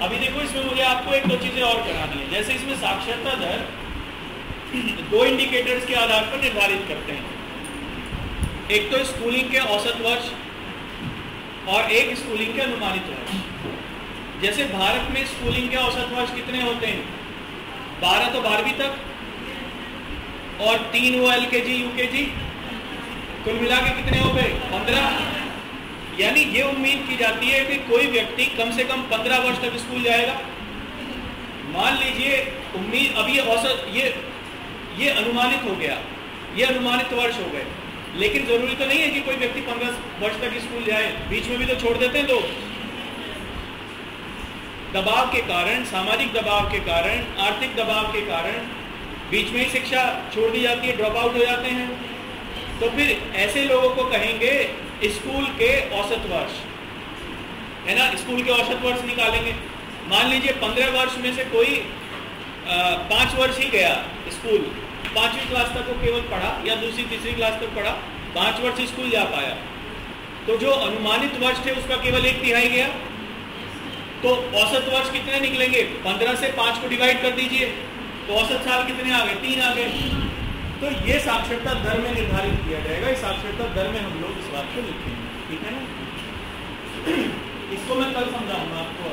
A: अभी देखो इसमें मुझे आपको एक दो चीजें और करानी है। जैसे इसमें साक्षरता दर 2 इंडिकेटर्स के आधार पर निर्धारित करते हैं, एक तो स्कूलिंग के औसत वर्ष और एक स्कूलिंग के अनुमानित वर्ष। जैसे भारत में स्कूलिंग के औसत वर्ष कितने होते हैं, 12 तो 12वीं तक और 3 वो LKG UKG, कुल मिला के कितने हो गए 15। यानी ये उम्मीद की जाती है कि कोई व्यक्ति कम से कम 15 वर्ष तक स्कूल जाएगा। मान लीजिए उम्मीद, अब ये औसत, ये अनुमानित हो गया, ये अनुमानित वर्ष हो गए, लेकिन जरूरी तो नहीं है कि कोई व्यक्ति 15 वर्ष तक स्कूल जाए, बीच में भी तो छोड़ देते हैं लोग। दबाव के कारण, सामाजिक दबाव के कारण, आर्थिक दबाव के कारण बीच में ही शिक्षा छोड़ दी जाती है, ड्रॉप आउट हो जाते हैं। तो फिर ऐसे लोगों को कहेंगे स्कूल के औसत वर्ष, है ना, स्कूल के औसत वर्ष निकालेंगे। मान लीजिए 15 वर्ष में से कोई 5 वर्ष ही गया स्कूल, 5वीं क्लास तक वो केवल पढ़ा या 2री 3री क्लास तक पढ़ा, 5 वर्ष स्कूल जा पाया, तो जो अनुमानित वर्ष थे उसका केवल 1/3 गया। तो औसत वर्ष कितने निकलेंगे, 15 से 5 को डिवाइड कर दीजिए, तो औसत साल कितने आ गए, 3 आ गए। तो ये साक्षरता दर में निर्धारित किया जाएगा। इस साक्षरता दर में हम लोग इस बात को लिखेंगे, ठीक है ना। इसको मैं कल समझाऊंगा आपको।